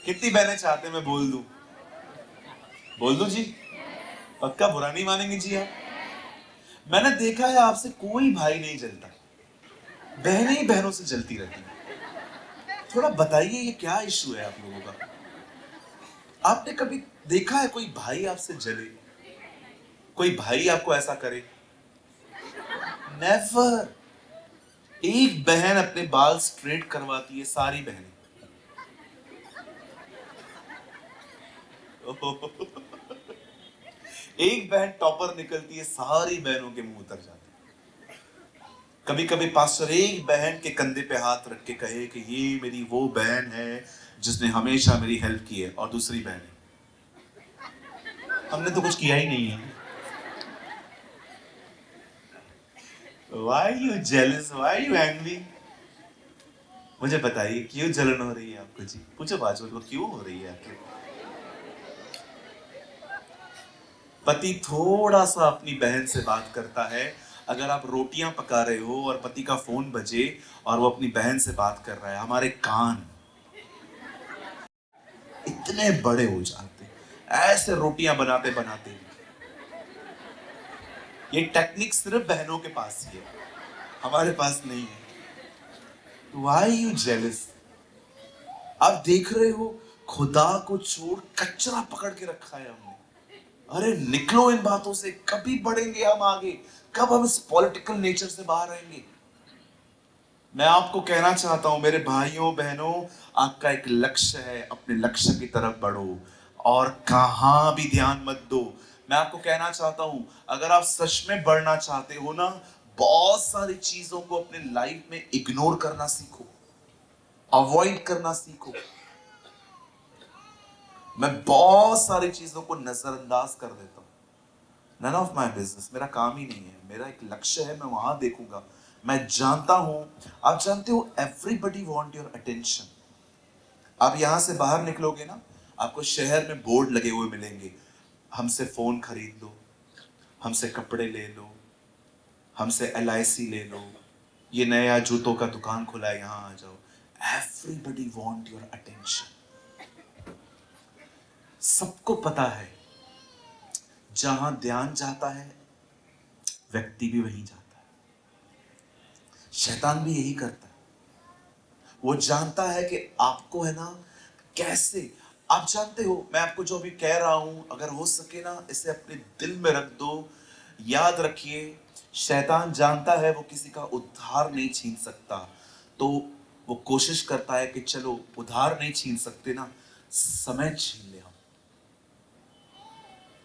कितनी बहनें चाहते हैं मैं बोल दूं जी? पक्का बुरा नहीं मानेंगे जी आप? मैंने देखा है आपसे कोई भाई नहीं जलता, बहनें ही बहनों से जलती रहती हैं। थोड़ा बताइए ये क्या इशू है आप लोगों का? आपने कभी देखा है कोई भाई आपसे जले, कोई भाई आपको ऐसा करे? नेवर। एक बहन अपने बाल स्ट्रेट करवाती है, सारी बहनें एक बहन टॉपर निकलती है, सारी बहनों के मुंह उतर जाते हैं। कभी कभी पास्टर एक बहन के कंधे पे हाथ रख के कहे कि ये मेरी वो बहन है जिसने हमेशा मेरी हेल्प की है, और दूसरी बहन हमने तो कुछ किया ही नहीं है। Why you jealous? Why you angry? मुझे बताइए क्यों जलन हो रही है आपको जी? पूछो बाजू को क्यों हो रही है आखिर? पति थोड़ा सा अपनी बहन से बात करता है, अगर आप रोटियां पका रहे हो और पति का फोन बजे और वो अपनी बहन से बात कर रहा है, हमारे कान इतने बड़े हो जाते हैं ऐसे रोटियां बनाते बनाते। ये टेक्निक सिर्फ बहनों के पास ही है, हमारे पास नहीं है। Why you jealous? आप देख रहे हो खुदा को छोड़ कचरा पकड़ के रखा है हमने। अरे निकलो इन बातों से, कभी बढ़ेंगे हम आगे, कब हम इस पॉलिटिकल नेचर से बाहर आएंगे। मैं आपको कहना चाहता हूं मेरे भाइयों बहनों, आपका एक लक्ष्य है, अपने लक्ष्य की तरफ बढ़ो और कहां भी ध्यान मत दो। मैं आपको कहना चाहता हूं, अगर आप सच में बढ़ना चाहते हो ना, बहुत सारी चीजों को अपने लाइफ में इग्नोर करना सीखो, अवॉइड करना सीखो। मैं बहुत सारी चीजों को नजरअंदाज कर देता हूं, नन ऑफ माई बिजनेस, मेरा काम ही नहीं है, मेरा एक लक्ष्य है, मैं वहां देखूंगा। मैं जानता हूं, आप जानते हो एवरीबडी वॉन्ट योर अटेंशन। आप यहां से बाहर निकलोगे ना, आपको शहर में बोर्ड लगे हुए मिलेंगे, हमसे फोन खरीद लो, हमसे कपड़े ले लो, हमसे LIC ले लो, ये नया जूतों का दुकान खुला है यहां आ जाओ। Everybody want your attention. सबको पता है जहां ध्यान जाता है व्यक्ति भी वहीं जाता है। शैतान भी यही करता है। वो जानता है कि आपको है ना कैसे, आप जानते हो मैं आपको जो अभी कह रहा हूं, अगर हो सके ना इसे अपने दिल में रख दो। याद रखिए, शैतान जानता है वो किसी का उद्धार नहीं छीन सकता, तो वो कोशिश करता है कि चलो उधार नहीं छीन सकते ना, समय छीन ले,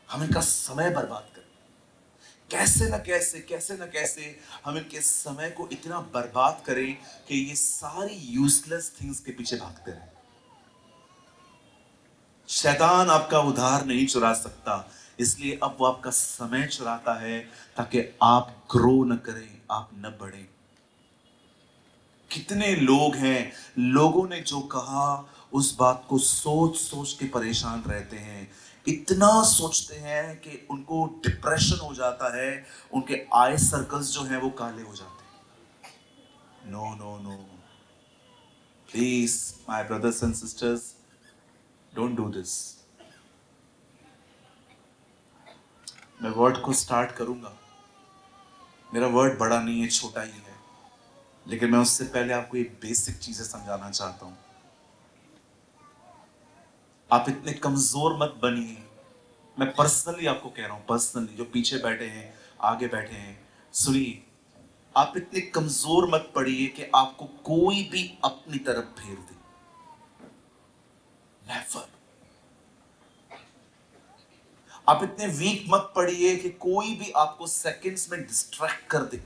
हम इनका समय बर्बाद करें। कैसे ना कैसे हम इनके समय को इतना बर्बाद करें कि ये सारी यूजलेस थिंग्स के पीछे भागते रहें। शैतान आपका उधार नहीं चुरा सकता, इसलिए अब वो आपका समय चुराता है ताकि आप ग्रो न करें, आप न बढ़ें। कितने लोग हैं, लोगों ने जो कहा उस बात को सोच सोच के परेशान रहते हैं, इतना सोचते हैं कि उनको डिप्रेशन हो जाता है, उनके आई सर्कल्स जो हैं वो काले हो जाते हैं। No no no, please my brothers and sisters, don't do this. मैं वर्ड को स्टार्ट करूंगा, मेरा वर्ड बड़ा नहीं है, छोटा ही है, लेकिन मैं उससे पहले आपको एक बेसिक चीजें समझाना चाहता हूं। आप इतने कमजोर मत बनिए। मैं पर्सनली आपको कह रहा हूं, पर्सनली, जो पीछे बैठे हैं, आगे बैठे हैं, सुनिए, आप इतने कमजोर मत पड़िए कि आपको कोई भी अपनी तरफ फेर दे। नेवर। आप इतने वीक मत पड़िए कि कोई भी आपको सेकंड्स में डिस्ट्रैक्ट कर दे।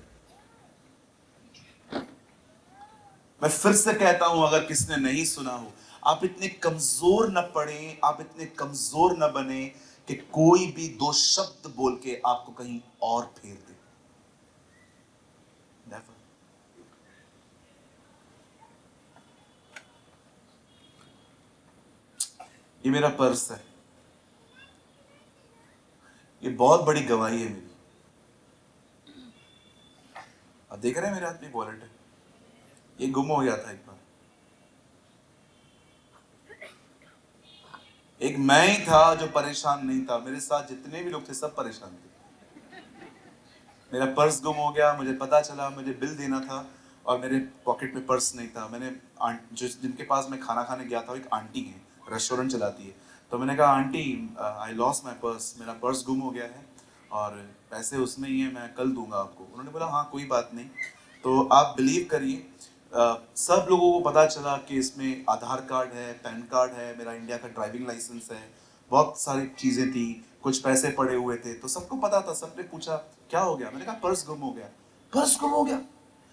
मैं फिर से कहता हूं, अगर किसने नहीं सुना हो, आप इतने कमजोर न पड़े, आप इतने कमजोर न बने कि कोई भी दो शब्द बोल के आपको कहीं और फेर दे। नेवर। ये मेरा पर्स है, ये बहुत बड़ी गवाही है मेरी। आप देख रहे हैं मेरे हाथ में वॉलेट है, ये गुम हो गया था एक बार। एक मैं ही था जो परेशान नहीं था, मेरे साथ जितने भी लोग थे सब परेशान थे। मेरा पर्स गुम हो गया, मुझे पता चला, मुझे बिल देना था और मेरे पॉकेट में पर्स नहीं था। मैंने जो जिनके पास मैं खाना खाने गया था, एक आंटी है, रेस्टोरेंट चलाती है, तो मैंने कहा aunty I lost my purse, मेरा पर्स गुम हो गया है और पैसे उसमें ही है, मैं कल दूंगा आपको। उन्होंने बोला हाँ कोई बात नहीं। तो आप बिलीव करिए, सब लोगों को पता चला कि इसमें आधार कार्ड है, पैन कार्ड है, मेरा इंडिया का ड्राइविंग लाइसेंस है, बहुत सारी चीज़ें थी, कुछ पैसे पड़े हुए थे, तो सबको पता था। सबने पूछा क्या हो गया, मैंने कहा पर्स गुम हो गया। पर्स गुम हो गया?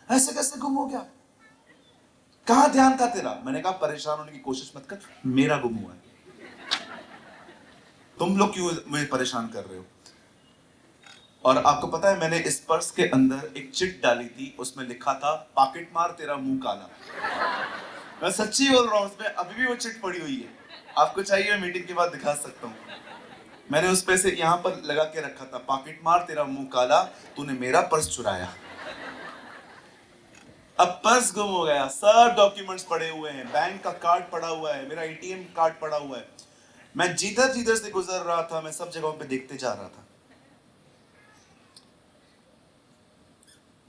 ऐसे कैसे गुम हो गया? कहाँ ध्यान था तेरा? मैंने कहा परेशान होने की कोशिश मत कर, मेरा गुम हुआ है, तुम लोग क्यों मुझे परेशान कर रहे हो? और आपको पता है मैंने इस पर्स के अंदर एक चिट डाली थी, उसमें लिखा था पॉकेट मार तेरा मुंह काला। मैं सच्ची बोल रहा हूँ, उसमें अभी भी वो चिट पड़ी हुई है, आपको चाहिए मीटिंग के बाद दिखा सकता हूँ। मैंने उस पे से यहाँ पर लगा के रखा था, पॉकेट मार तेरा मुंह काला, तूने मेरा पर्स चुराया। अब पर्स गुम हो गया, सब डॉक्यूमेंट्स पड़े हुए हैं, बैंक का कार्ड पड़ा हुआ है, मेरा ATM कार्ड पड़ा हुआ है। मैं जिधर जिधर से गुजर रहा था, मैं सब जगहों पे देखते जा रहा था।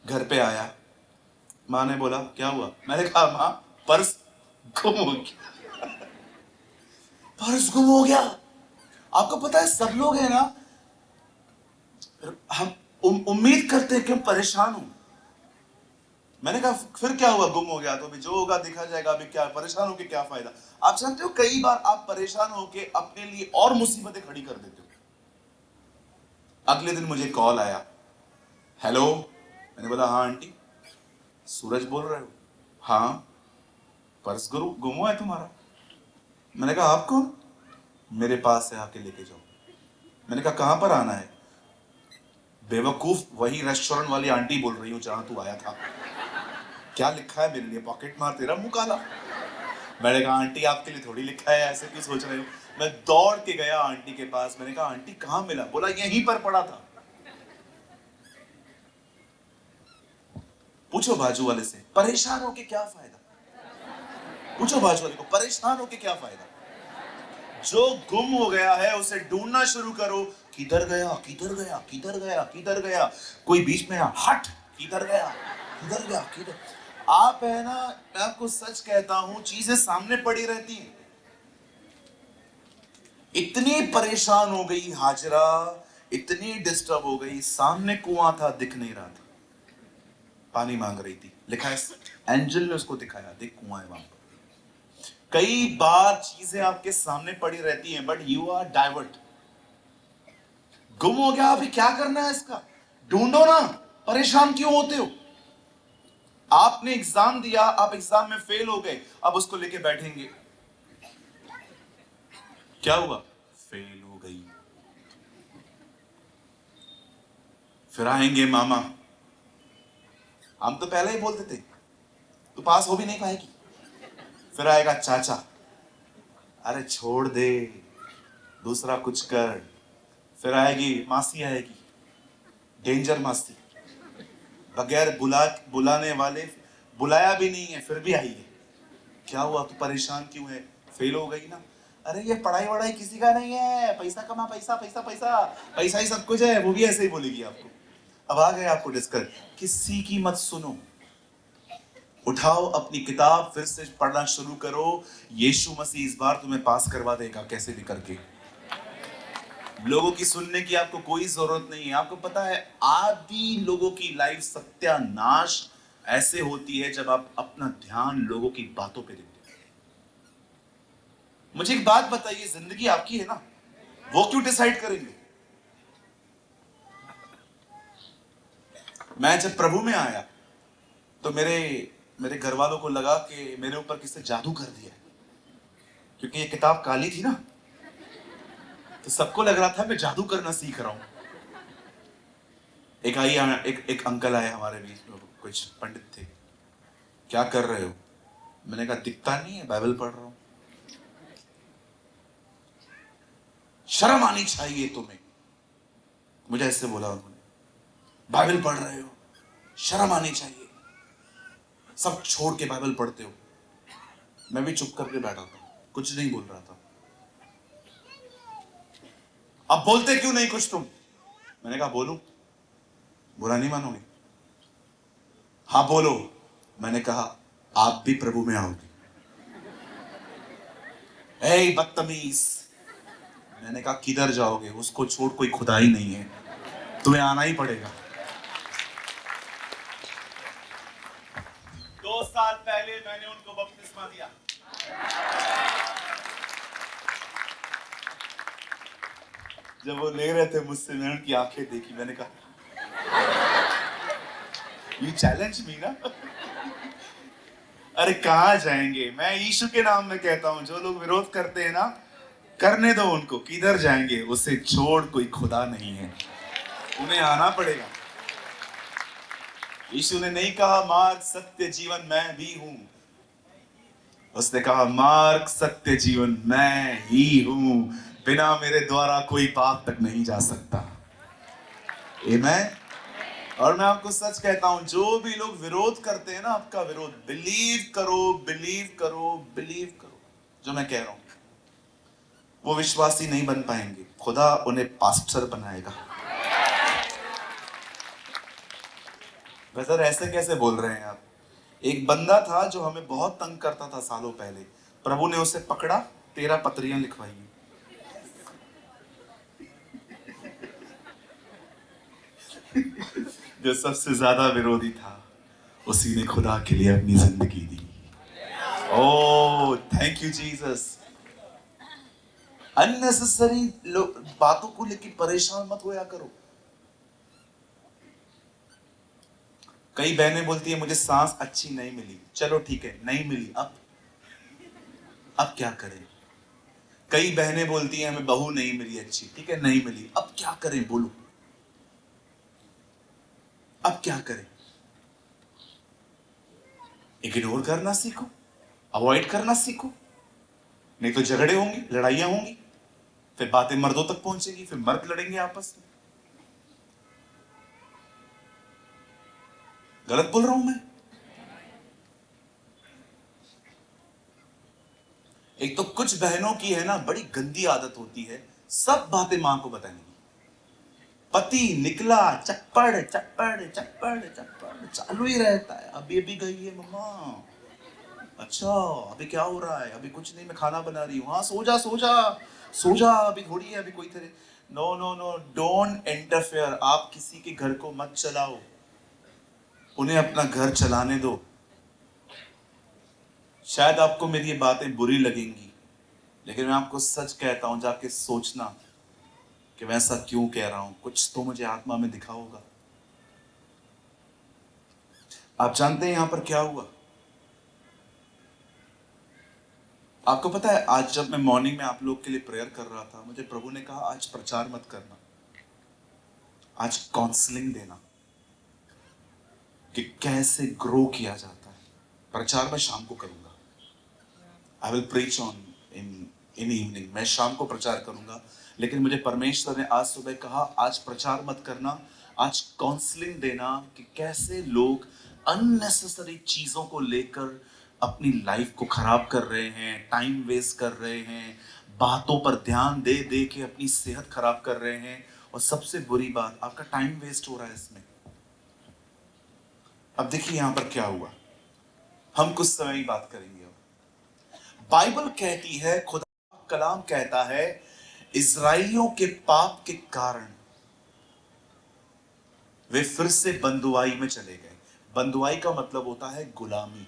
घर पे आया, माँ ने बोला क्या हुआ, मैंने कहा माँ पर्स गुम हो गया। पर्स गुम हो गया। आपको पता है सब लोग हैं ना, हम उम्मीद करते हैं कि हम परेशान हो। मैंने कहा फिर क्या हुआ, गुम हो गया तो अभी जो होगा देखा जाएगा, अभी क्या परेशान होके क्या फायदा। आप जानते हो कई बार आप परेशान होके अपने लिए और मुसीबतें खड़ी कर देते हो। अगले दिन मुझे कॉल आया, हेलो। मैंने बोला हाँ आंटी। सूरज बोल रहे हो? हाँ, पर्स गुरु गुम हुआ है तुम्हारा। मैंने कहा आप कौन? मेरे पास है, आके लेके जाओ। मैंने कहा कहां पर आना है? बेवकूफ, वही रेस्टोरेंट वाली आंटी बोल रही हूँ जहां तू आया था। क्या लिखा है मेरे लिए? पॉकेट मार, तेरा मुंह काला। मैंने कहा आंटी आपके लिए थोड़ी लिखा है, ऐसे क्यों सोच रहे हो। मैं दौड़ के गया आंटी के पास। मैंने कहा आंटी कहां मिला? बोला यहीं पर पड़ा था। पूछो बाजू वाले से, परेशान होके क्या फायदा? पूछो बाजू वाले को, परेशान होके क्या फायदा? जो गुम हो गया है उसे ढूंढना शुरू करो। किधर गया, किधर गया, किधर गया, किधर गया? कोई बीच में हट, किधर गया, किधर गया, किधर? आप है ना, मैं आपको सच कहता हूं, चीजें सामने पड़ी रहती हैं। इतनी परेशान हो गई हाजरा, इतनी डिस्टर्ब हो गई, सामने कुआं था, दिख नहीं रहा था, पानी मांग रही थी। लिखा है, एंजल ने उसको दिखाया, देख कुआं है वहां पर। कई बार चीजें आपके सामने पड़ी रहती हैं, बट यू आर डाइवर्ट। गुम हो गया, अभी क्या करना है इसका? ढूंढो ना, परेशान क्यों होते हो? आपने एग्जाम दिया, आप एग्जाम में फेल हो गए, अब उसको लेके बैठेंगे, क्या हुआ? फेल हो गई। फिर आएंगे मामा, हम तो पहले ही बोलते थे तू पास हो भी नहीं पाएगी। फिर आएगा चाचा, अरे छोड़ दे, दूसरा कुछ कर। फिर आएगी मासी, आएगी डेंजर मासी, बगैर बुलाने वाले, बुलाया भी नहीं है फिर भी आई है। क्या हुआ, तू परेशान क्यों है? फेल हो गई ना। अरे ये पढ़ाई वढ़ाई किसी का नहीं है, पैसा कमा, पैसा पैसा पैसा, पैसा ही सब कुछ है, वो भी ऐसे ही बोलेगी आपको। अब आ गए आपको डिस्कस, किसी की मत सुनो। उठाओ अपनी किताब, फिर से पढ़ना शुरू करो। यीशु मसीह इस बार तुम्हें पास करवा देगा कैसे भी करके। लोगों की सुनने की आपको कोई जरूरत नहीं है। आपको पता है आदि लोगों की लाइफ सत्यानाश ऐसे होती है जब आप अपना ध्यान लोगों की बातों पे देते हैं। मुझे एक बात बताइए, जिंदगी आपकी है ना, वो क्यों डिसाइड करेंगे? मैं जब प्रभु में आया तो मेरे मेरे घर वालों को लगा कि मेरे ऊपर किसी जादू कर दिया, क्योंकि ये किताब काली थी ना, तो सबको लग रहा था मैं जादू करना सीख रहा हूं। एक अंकल आए हमारे बीच में, कुछ पंडित थे। क्या कर रहे हो? मैंने कहा दिखता नहीं है, बाइबल पढ़ रहा हूं। शर्म आनी चाहिए तुम्हें, मुझे ऐसे बोला उन्होंने। बाइबल पढ़ रहे हो, शर्म आनी चाहिए, सब छोड़ के बाइबल पढ़ते हो। मैं भी चुप करके बैठा था, कुछ नहीं बोल रहा था। अब बोलते क्यों नहीं कुछ तुम? मैंने कहा बोलूं, बुरा नहीं मानोगे? हाँ बोलो। मैंने कहा आप भी प्रभु में आओगे। ए बदतमीज, मैंने कहा किधर जाओगे? उसको छोड़ कोई खुदा ही नहीं है, तुम्हें आना ही पड़ेगा। 2 साल पहले मैंने उनको बपतिस्मा दिया। जब वो ले रहे थे मुझसे, मैंने उनकी आंखें देखी, मैंने कहा यू चैलेंज मी ना। अरे कहां जाएंगे? मैं यीशु के नाम में कहता हूं, जो लोग विरोध करते हैं ना, करने दो उनको, किधर जाएंगे? उसे छोड़ कोई खुदा नहीं है, उन्हें आना पड़ेगा। यीशु ने नहीं कहा मार्ग सत्य जीवन मैं भी हूं, उसने कहा मार्ग सत्य जीवन मैं ही हूं, बिना मेरे द्वारा कोई पाप तक नहीं जा सकता। आमीन। और मैं आपको सच कहता हूं, जो भी लोग विरोध करते हैं ना आपका विरोध, बिलीव करो, बिलीव करो, बिलीव करो, जो मैं कह रहा हूं, वो विश्वासी नहीं बन पाएंगे, खुदा उन्हें पास्टर बनाएगा। ब्रदर ऐसे कैसे बोल रहे हैं आप? एक बंदा था जो हमें बहुत तंग करता था सालों पहले, प्रभु ने उसे पकड़ा, 13 पत्रियां लिखवाई। जो सबसे ज्यादा विरोधी था, उसी ने खुदा के लिए अपनी जिंदगी दी। Oh thank you Jesus. Unnecessary बातों को लेकर परेशान मत होया करो। कई बहनें बोलती है मुझे सांस अच्छी नहीं मिली, चलो ठीक है नहीं मिली, अब क्या करें। कई बहनें बोलती हैं हमें बहू नहीं मिली अच्छी, ठीक है नहीं मिली, अब क्या करें बोलो, अब क्या करें। इग्नोर करना सीखो, अवॉइड करना सीखो, नहीं तो झगड़े होंगे, लड़ाइयां होंगी, फिर बातें मर्दों तक पहुंचेगी, फिर मर्द लड़ेंगे आपस में। गलत बोल रहा हूं मैं? एक तो कुछ बहनों की है ना बड़ी गंदी आदत होती है, सब बातें मां को बताने की। पति निकला, चप्पड़ चप्पड़ चप्पड़ चप्पड़ चालू ही रहता है। अब ये भी गई है मम्मा, अच्छा अभी क्या हो रहा है, अभी कुछ नहीं मैं खाना बना रही हूँ, हाँ सो जा सो जा सो जा, अभी थोड़ी है, अभी कोई तेरे। No no no, don't interfere. आप किसी के घर को मत चलाओ, उन्हें अपना घर चलाने दो। शायद आपको मेरी ये बातें बुरी लगेंगी, लेकिन मैं आपको सच कहता हूं, जाके सोचना कि मैं ऐसा क्यों कह रहा हूं, कुछ तो मुझे आत्मा में दिखा होगा। आप जानते हैं यहां पर क्या हुआ? आपको पता है आज जब मैं मॉर्निंग में आप लोग के लिए प्रेयर कर रहा था, मुझे प्रभु ने कहा आज प्रचार मत करना, आज काउंसलिंग देना कि कैसे ग्रो किया जाता है। प्रचार मैं शाम को करूंगा, I will preach on in evening, मैं शाम को प्रचार करूंगा। लेकिन मुझे परमेश्वर ने आज सुबह कहा आज प्रचार मत करना, आज काउंसलिंग देना कि कैसे लोग अननेसेसरी चीजों को लेकर अपनी लाइफ को खराब कर रहे हैं, टाइम वेस्ट कर रहे हैं, बातों पर ध्यान दे दे के अपनी सेहत खराब कर रहे हैं, और सबसे बुरी बात आपका टाइम वेस्ट हो रहा है इसमें। अब देखिए यहां पर क्या हुआ, हम कुछ समय ही बात करेंगे। बाइबल कहती है, खुदा कलाम कहता है, इजराइलियों के पाप के कारण वे फिर से बंदुआई में चले गए। बंदुआई का मतलब होता है गुलामी।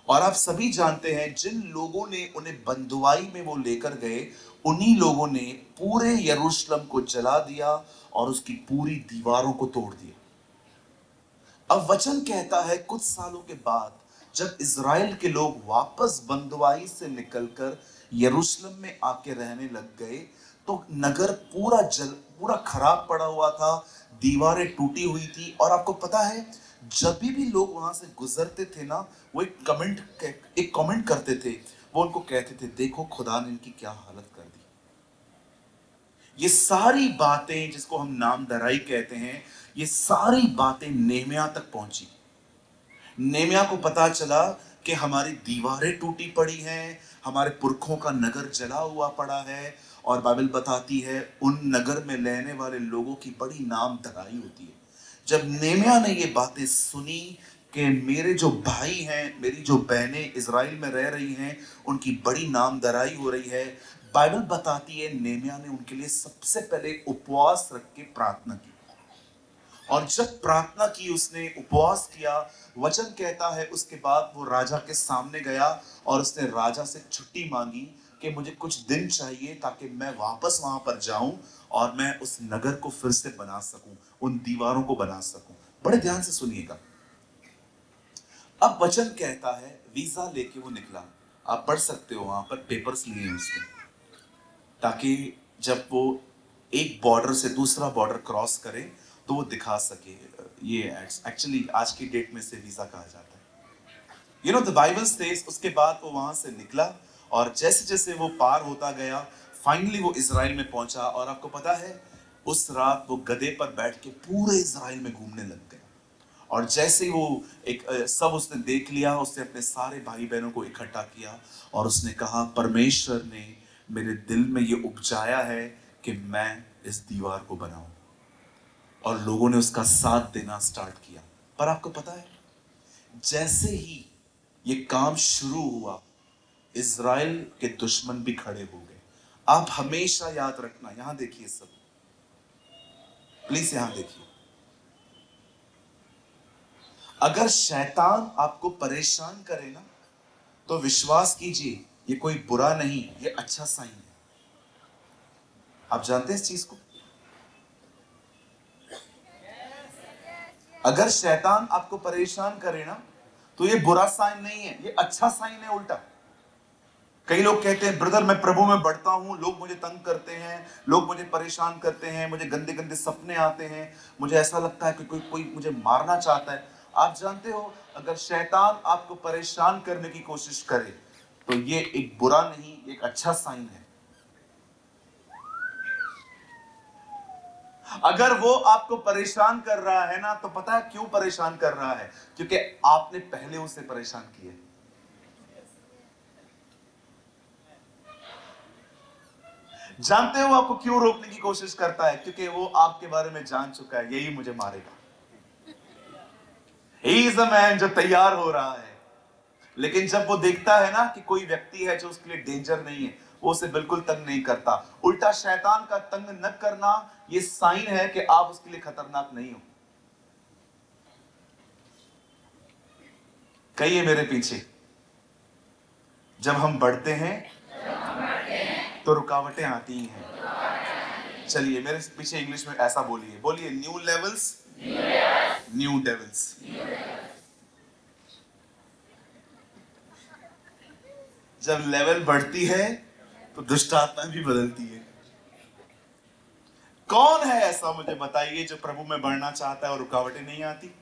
और आप सभी जानते हैं जिन लोगों ने उन्हें बंदुआई में वो लेकर गए, उन्हीं लोगों ने पूरे यरूशलेम को जला दिया और उसकी पूरी दीवारों को तोड़ दिया। अब वचन कहता है कुछ सालों के बाद जब इज़राइल के लोग वापस बंदुआई से निकलकर यरूशलेम में आके रहने लग गए, तो नगर पूरा खराब पड़ा हुआ था, दीवारें टूटी हुई थी। और आपको पता है जब भी लोग वहां से गुजरते थे ना, वो एक कमेंट करते थे, वो उनको कहते थे देखो खुदा ने इनकी क्या हालत कर दी। ये सारी बातें जिसको हम नामधराई कहते हैं, ये सारी बातें नेहमिया तक पहुंची। नेहमिया को पता चला कि हमारी दीवारें टूटी पड़ी हैं, हमारे पुरखों का नगर जला हुआ पड़ा है, और बाइबल बताती है उन नगर में रहने वाले लोगों की बड़ी नामधराई होती है। जब नेहमिया ने ये बातें सुनी कि मेरे जो भाई हैं, मेरी जो बहनें इज़राइल में रह रही हैं, उनकी बड़ी नामधराई हो रही है, बाइबल बताती है नेहमिया ने उनके लिए सबसे पहले उपवास रख के प्रार्थना की। और जब प्रार्थना की, उसने उपवास किया, वचन कहता है उसके बाद वो राजा के सामने गया और उसने राजा से छुट्टी मांगी कि मुझे कुछ दिन चाहिए ताकि मैं वापस वहां पर जाऊं और मैं उस नगर को फिर से बना सकूं, उन दीवारों को बना सकूं। बड़े ध्यान से सुनिएगा। अब वचन कहता है वीजा लेके वो निकला। आप पढ़ सकते हो, वहां पर पेपर्स लिए हैं उसने, ताकि जब वो एक बॉर्डर से दूसरा बॉर्डर क्रॉस करे तो वो दिखा सके। ये एक्चुअली आज की डेट में से वीजा कहा जाता है। You know the Bible says उसके बाद वो वहां से निकला और जैसे जैसे वो पार होता गया, फाइनली वो इज़राइल में पहुंचा। और आपको पता है उस रात वो गधे पर बैठ के पूरे इज़राइल में घूमने लग गया। और जैसे ही वो सब उसने देख लिया, उसने अपने सारे भाई बहनों को इकट्ठा किया और उसने कहा परमेश्वर ने मेरे दिल में ये उपजाया है कि मैं इस दीवार को बनाऊं। और लोगों ने उसका साथ देना स्टार्ट किया। पर आपको पता है जैसे ही ये काम शुरू हुआ, इज़राइल के दुश्मन भी खड़े हो गए। आप हमेशा याद रखना, यहां देखिए सब, प्लीज यहां देखिए, अगर शैतान आपको परेशान करे ना, तो विश्वास कीजिए ये कोई बुरा नहीं, ये अच्छा साइन है। आप जानते हैं इस चीज को? अगर शैतान आपको परेशान करे ना, तो ये बुरा साइन नहीं है, ये अच्छा साइन है उल्टा। कई लोग कहते हैं ब्रदर मैं प्रभु में बढ़ता हूं, लोग मुझे तंग करते हैं, लोग मुझे परेशान करते हैं, मुझे गंदे गंदे सपने आते हैं, मुझे ऐसा लगता है कि कोई कोई मुझे मारना चाहता है। आप जानते हो, अगर शैतान आपको परेशान करने की कोशिश करे तो ये एक बुरा नहीं, एक अच्छा साइन है। अगर वो आपको परेशान कर रहा है ना, तो पता है क्यों परेशान कर रहा है? क्योंकि आपने पहले उसे परेशान किया। जानते हो आपको क्यों रोकने की कोशिश करता है? क्योंकि वो आपके बारे में जान चुका है यही मुझे मारेगा। ही इज अ मैन जो तैयार हो रहा है। लेकिन जब वो देखता है ना कि कोई व्यक्ति है जो उसके लिए डेंजर नहीं है, वो उसे बिल्कुल तंग नहीं करता। उल्टा शैतान का तंग न करना ये साइन है कि आप उसके लिए खतरनाक नहीं हो। कहिए मेरे पीछे, जब हम बढ़ते हैं तो रुकावटें आती हैं। चलिए मेरे पीछे इंग्लिश में ऐसा बोलिए, बोलिए न्यू लेवल्स, न्यू डेविल्स। जब लेवल बढ़ती है तो दुष्ट आत्मा भी बदलती है। कौन है ऐसा मुझे बताइए जो प्रभु में बढ़ना चाहता है और रुकावटें नहीं आती?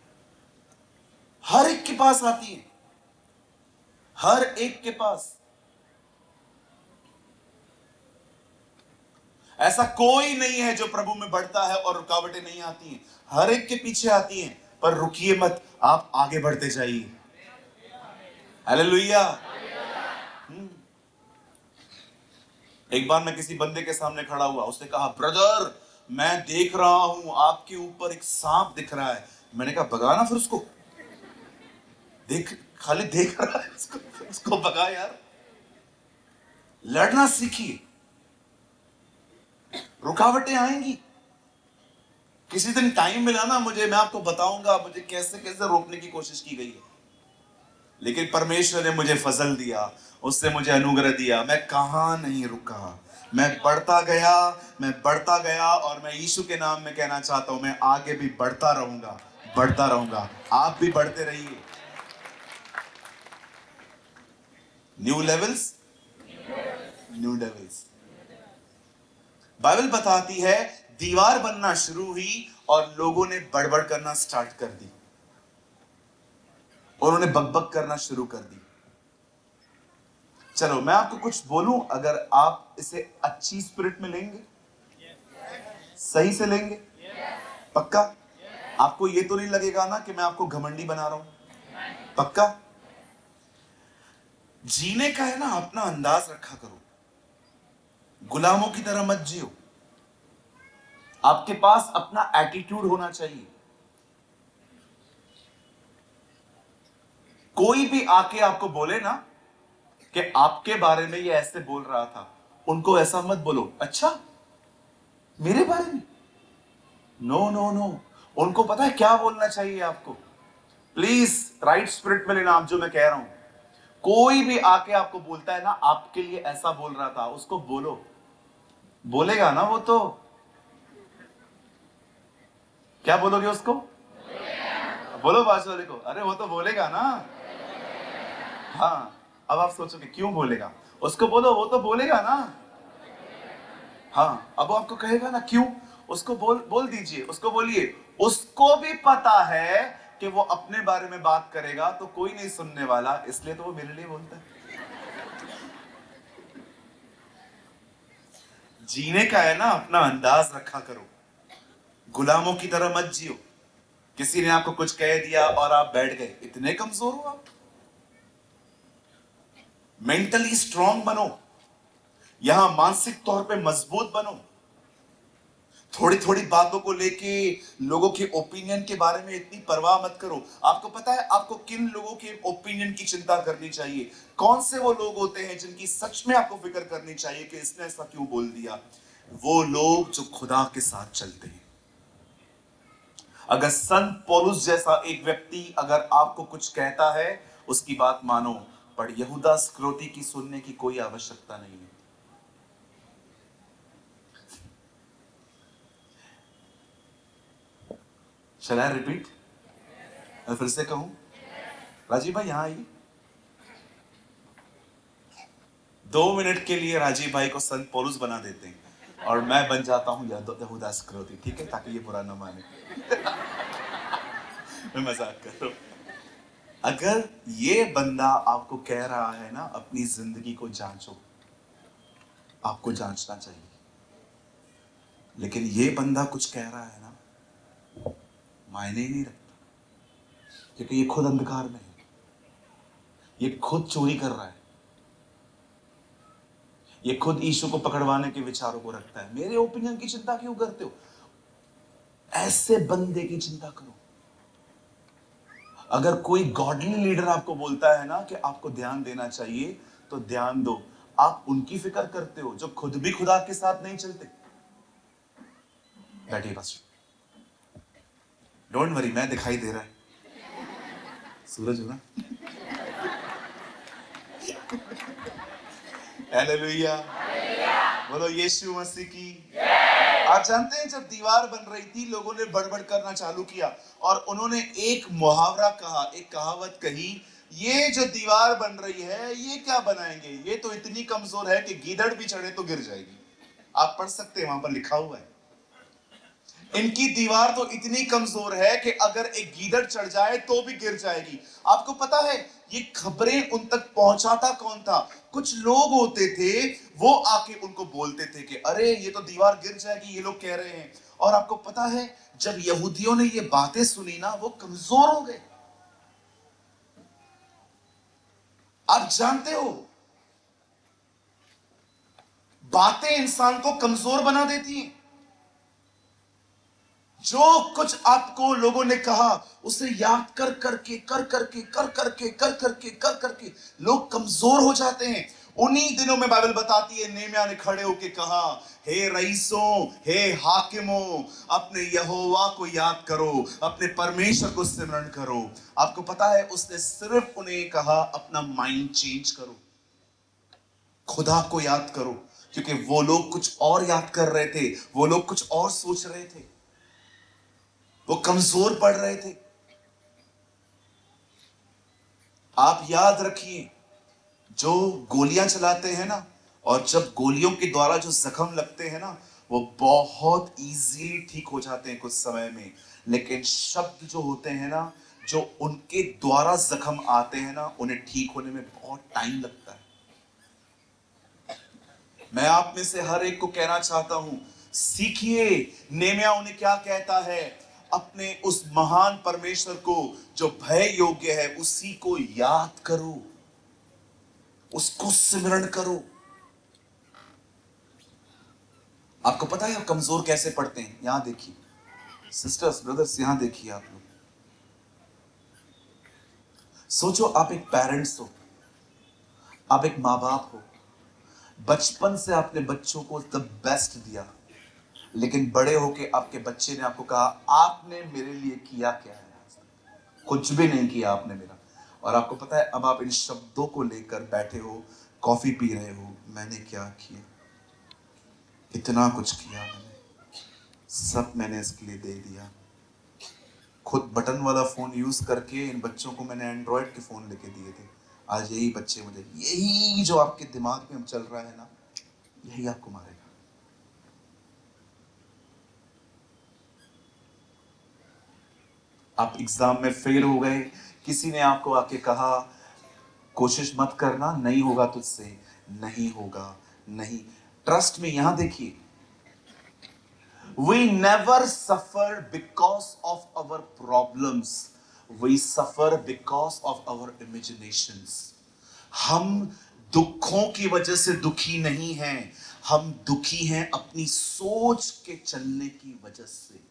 हर एक के पास आती है, हर एक के पास। ऐसा कोई नहीं है जो प्रभु में बढ़ता है और रुकावटें नहीं आती हैं। हर एक के पीछे आती हैं, पर रुकिए मत, आप आगे बढ़ते जाइए। हालेलुया। एक बार मैं किसी बंदे के सामने खड़ा हुआ, उसने कहा ब्रदर मैं देख रहा हूं आपके ऊपर एक सांप दिख रहा है। मैंने कहा भगाना फिर उसको। देख, खाली देख रहा है उसको भगा यार। लड़ना सीखिए, रुकावटें आएंगी। किसी दिन टाइम मिला ना मुझे, मैं आपको बताऊंगा मुझे कैसे कैसे रोकने की कोशिश की गई है। लेकिन परमेश्वर ने मुझे फजल दिया, उसने मुझे अनुग्रह दिया, मैं कहां नहीं रुका, मैं बढ़ता गया, मैं बढ़ता गया। और मैं यीशु के नाम में कहना चाहता हूं, मैं आगे भी बढ़ता रहूंगा, बढ़ता रहूंगा। आप भी बढ़ते रहिए। New levels, new devils. Bible बताती है दीवार बनना शुरू हुई और लोगों ने बड़बड़ करना स्टार्ट कर दी, उन्होंने बकबक करना शुरू कर दी। चलो मैं आपको कुछ बोलूं, अगर आप इसे अच्छी स्पिरिट में लेंगे, सही से लेंगे, पक्का? आपको ये तो नहीं लगेगा ना कि मैं आपको घमंडी बना रहा हूं? पक्का? जीने का है ना अपना अंदाज रखा करो, गुलामों की तरह मत जियो। आपके पास अपना एटीट्यूड होना चाहिए। कोई भी आके आपको बोले ना कि आपके बारे में ये ऐसे बोल रहा था, उनको ऐसा मत बोलो अच्छा मेरे बारे में। नो नो नो, उनको पता है क्या बोलना चाहिए आपको। प्लीज राइट स्पिरिट में लेना आप जो मैं कह रहा हूं। कोई भी आके आपको बोलता है ना आपके लिए ऐसा बोल रहा था, उसको बोलो। बोलेगा ना वो तो। क्या बोलोगे उसको? बोलो बादशाह वाले को, अरे वो तो बोलेगा ना। हाँ, अब आप सोचोगे क्यों बोलेगा? उसको बोलो वो तो बोलेगा ना। हाँ, अब वो आपको कहेगा ना क्यों, उसको बोल दीजिए, उसको बोलिए। उसको भी पता है कि वो अपने बारे में बात करेगा तो कोई नहीं सुनने वाला, इसलिए तो वो मेरे लिए बोलता है। जीने का है ना अपना अंदाज रखा करो, गुलामों की तरह मत जियो। किसी ने आपको कुछ कह दिया और आप बैठ गए, इतने कमजोर हो आप? मेंटली स्ट्रांग बनो, यहां मानसिक तौर पे मजबूत बनो। थोड़ी थोड़ी बातों को लेके लोगों के ओपिनियन के बारे में इतनी परवाह मत करो। आपको पता है आपको किन लोगों के ओपिनियन की चिंता करनी चाहिए? कौन से वो लोग होते हैं जिनकी सच में आपको फिक्र करनी चाहिए कि इसने ऐसा क्यों बोल दिया? वो लोग जो खुदा के साथ चलते हैं। अगर संत पौलुस जैसा एक व्यक्ति अगर आपको कुछ कहता है उसकी बात मानो, पर यहूदा इस्करियोती की सुनने की कोई आवश्यकता नहीं है। Shall I repeat? मैं फिर से कहूं, राजीव भाई यहां आइए। 2 मिनट के लिए राजीव भाई को संत पौलुस बना देते हैं और मैं बन जाता हूं यहूदा इस्करियोती, ठीक है, ताकि ये बुरा ना माने। मैं मजाक कर रहा हूं। अगर ये बंदा आपको कह रहा है ना अपनी जिंदगी को जांचो, आपको जांचना चाहिए। लेकिन ये बंदा कुछ कह रहा है ना, मायने ही नहीं रखता, क्योंकि ये खुद अंधकार में है, ये खुद चोरी कर रहा है, ये खुद यीशु को पकड़वाने के विचारों को रखता है। मेरे ओपिनियन की चिंता क्यों करते हो? ऐसे बंदे की चिंता करो। अगर कोई गॉडली लीडर आपको बोलता है ना कि आपको ध्यान देना चाहिए, तो ध्यान दो। आप उनकी फिक्र करते हो जो खुद भी खुदा के साथ नहीं चलते। बैठिए बस, डोंट वरी, मैं दिखाई दे रहा है सूरज हो ना। हालेलुया, बोलो यीशु मसीह की। आप जानते हैं जब दीवार बन रही थी, लोगों ने बड़बड़ करना चालू किया और उन्होंने एक मुहावरा कहा, एक कहावत कही, ये जो दीवार बन रही है ये क्या बनाएंगे, ये तो इतनी कमजोर है कि गीदड़ भी चढ़े तो गिर जाएगी। आप पढ़ सकते हैं, वहां पर लिखा हुआ है, इनकी दीवार तो इतनी कमजोर है कि अगर एक गीदड़ चढ़ जाए तो भी गिर जाएगी। आपको पता है ये खबरें उन तक पहुंचाता कौन था? कुछ लोग होते थे, वो आके उनको बोलते थे कि अरे ये तो दीवार गिर जाएगी, ये लोग कह रहे हैं। और आपको पता है जब यहूदियों ने ये बातें सुनी ना, वो कमजोर हो गए। आप जानते हो बातें इंसान को कमजोर बना देती हैं। जो कुछ आपको लोगों ने कहा उसे याद कर करके लोग कमजोर हो जाते हैं। उन्हीं दिनों में बाइबल बताती है, नेमिया ने खड़े होकर कहा, हे रईसों, हे हाकिमों, अपने यहोवा को याद करो, अपने परमेश्वर को स्मरण करो। आपको पता है उसने सिर्फ उन्हें कहा अपना माइंड चेंज करो, खुदा को याद करो, क्योंकि वो लोग कुछ और याद कर रहे थे, वो लोग कुछ और सोच रहे थे, वो कमजोर पड़ रहे थे। आप याद रखिए, जो गोलियां चलाते हैं ना, और जब गोलियों के द्वारा जो जख्म लगते हैं ना, वो बहुत इजीली ठीक हो जाते हैं कुछ समय में। लेकिन शब्द जो होते हैं ना, जो उनके द्वारा जख्म आते हैं ना, उन्हें ठीक होने में बहुत टाइम लगता है। मैं आप में से हर एक को कहना चाहता हूं, सीखिए नेमिया उन्हें क्या कहता है। अपने उस महान परमेश्वर को जो भय योग्य है, उसी को याद करो, उसको स्मरण करो। आपको पता है आप कमजोर कैसे पड़ते हैं? यहां देखिए सिस्टर्स, ब्रदर्स, यहां देखिए आप लोग। सोचो आप एक पेरेंट्स हो, आप एक माँ बाप हो, बचपन से आपने बच्चों को द बेस्ट दिया, लेकिन बड़े होके आपके बच्चे ने आपको कहा, आपने मेरे लिए किया क्या है? कुछ भी नहीं किया आपने मेरा। और आपको पता है अब आप इन शब्दों को लेकर बैठे हो, कॉफी पी रहे हो, मैंने क्या किया? इतना कुछ किया मैंने, सब मैंने इसके लिए दे दिया। खुद बटन वाला फोन यूज करके इन बच्चों को मैंने एंड्रॉयड के फोन लेके दिए थे। आज यही बच्चे मुझे, यही जो आपके दिमाग में चल रहा है ना, यही आपको मारेगा। आप एग्जाम में फेल हो गए, किसी ने आपको आके कहा कोशिश मत करना, नहीं होगा तुझसे, नहीं होगा, नहीं। ट्रस्ट में, यहां देखिए, we never suffer because of our problems, we suffer because of our imaginations। हम दुखों की वजह से दुखी नहीं हैं, हम दुखी हैं अपनी सोच के चलने की वजह से।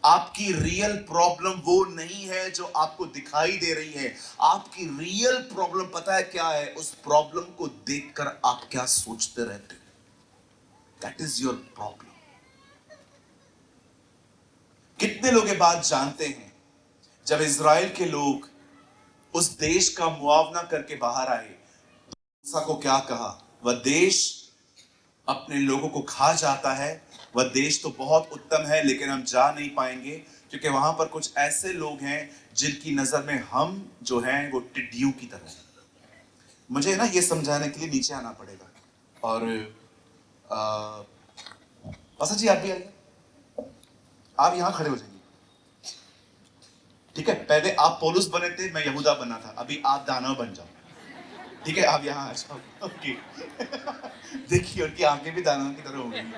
आपकी रियल प्रॉब्लम वो नहीं है जो आपको दिखाई दे रही है। आपकी रियल प्रॉब्लम पता है क्या है? उस प्रॉब्लम को देखकर आप क्या सोचते रहते हो, दैट इज योर प्रॉब्लम। कितने लोग ये बात जानते हैं, जब इज़राइल के लोग उस देश का मुआवना करके बाहर आए, मूसा को क्या कहा? वह देश अपने लोगों को खा जाता है, वह देश तो बहुत उत्तम है, लेकिन हम जा नहीं पाएंगे क्योंकि वहां पर कुछ ऐसे लोग हैं जिनकी नजर में हम जो हैं वो टिड्डियों की तरह हैं। मुझे ना ये समझाने के लिए नीचे आना पड़ेगा। और पासा जी आप भी आइए, आप यहां खड़े हो जाइए। ठीक है, पहले आप पौलुस बने थे, मैं यहूदा बना था, अभी आप दानव बन जाओ। ठीक है, आप यहाँ आ जाओ। ओके। देखिए उनकी आंखें भी दानव की तरह हो गई।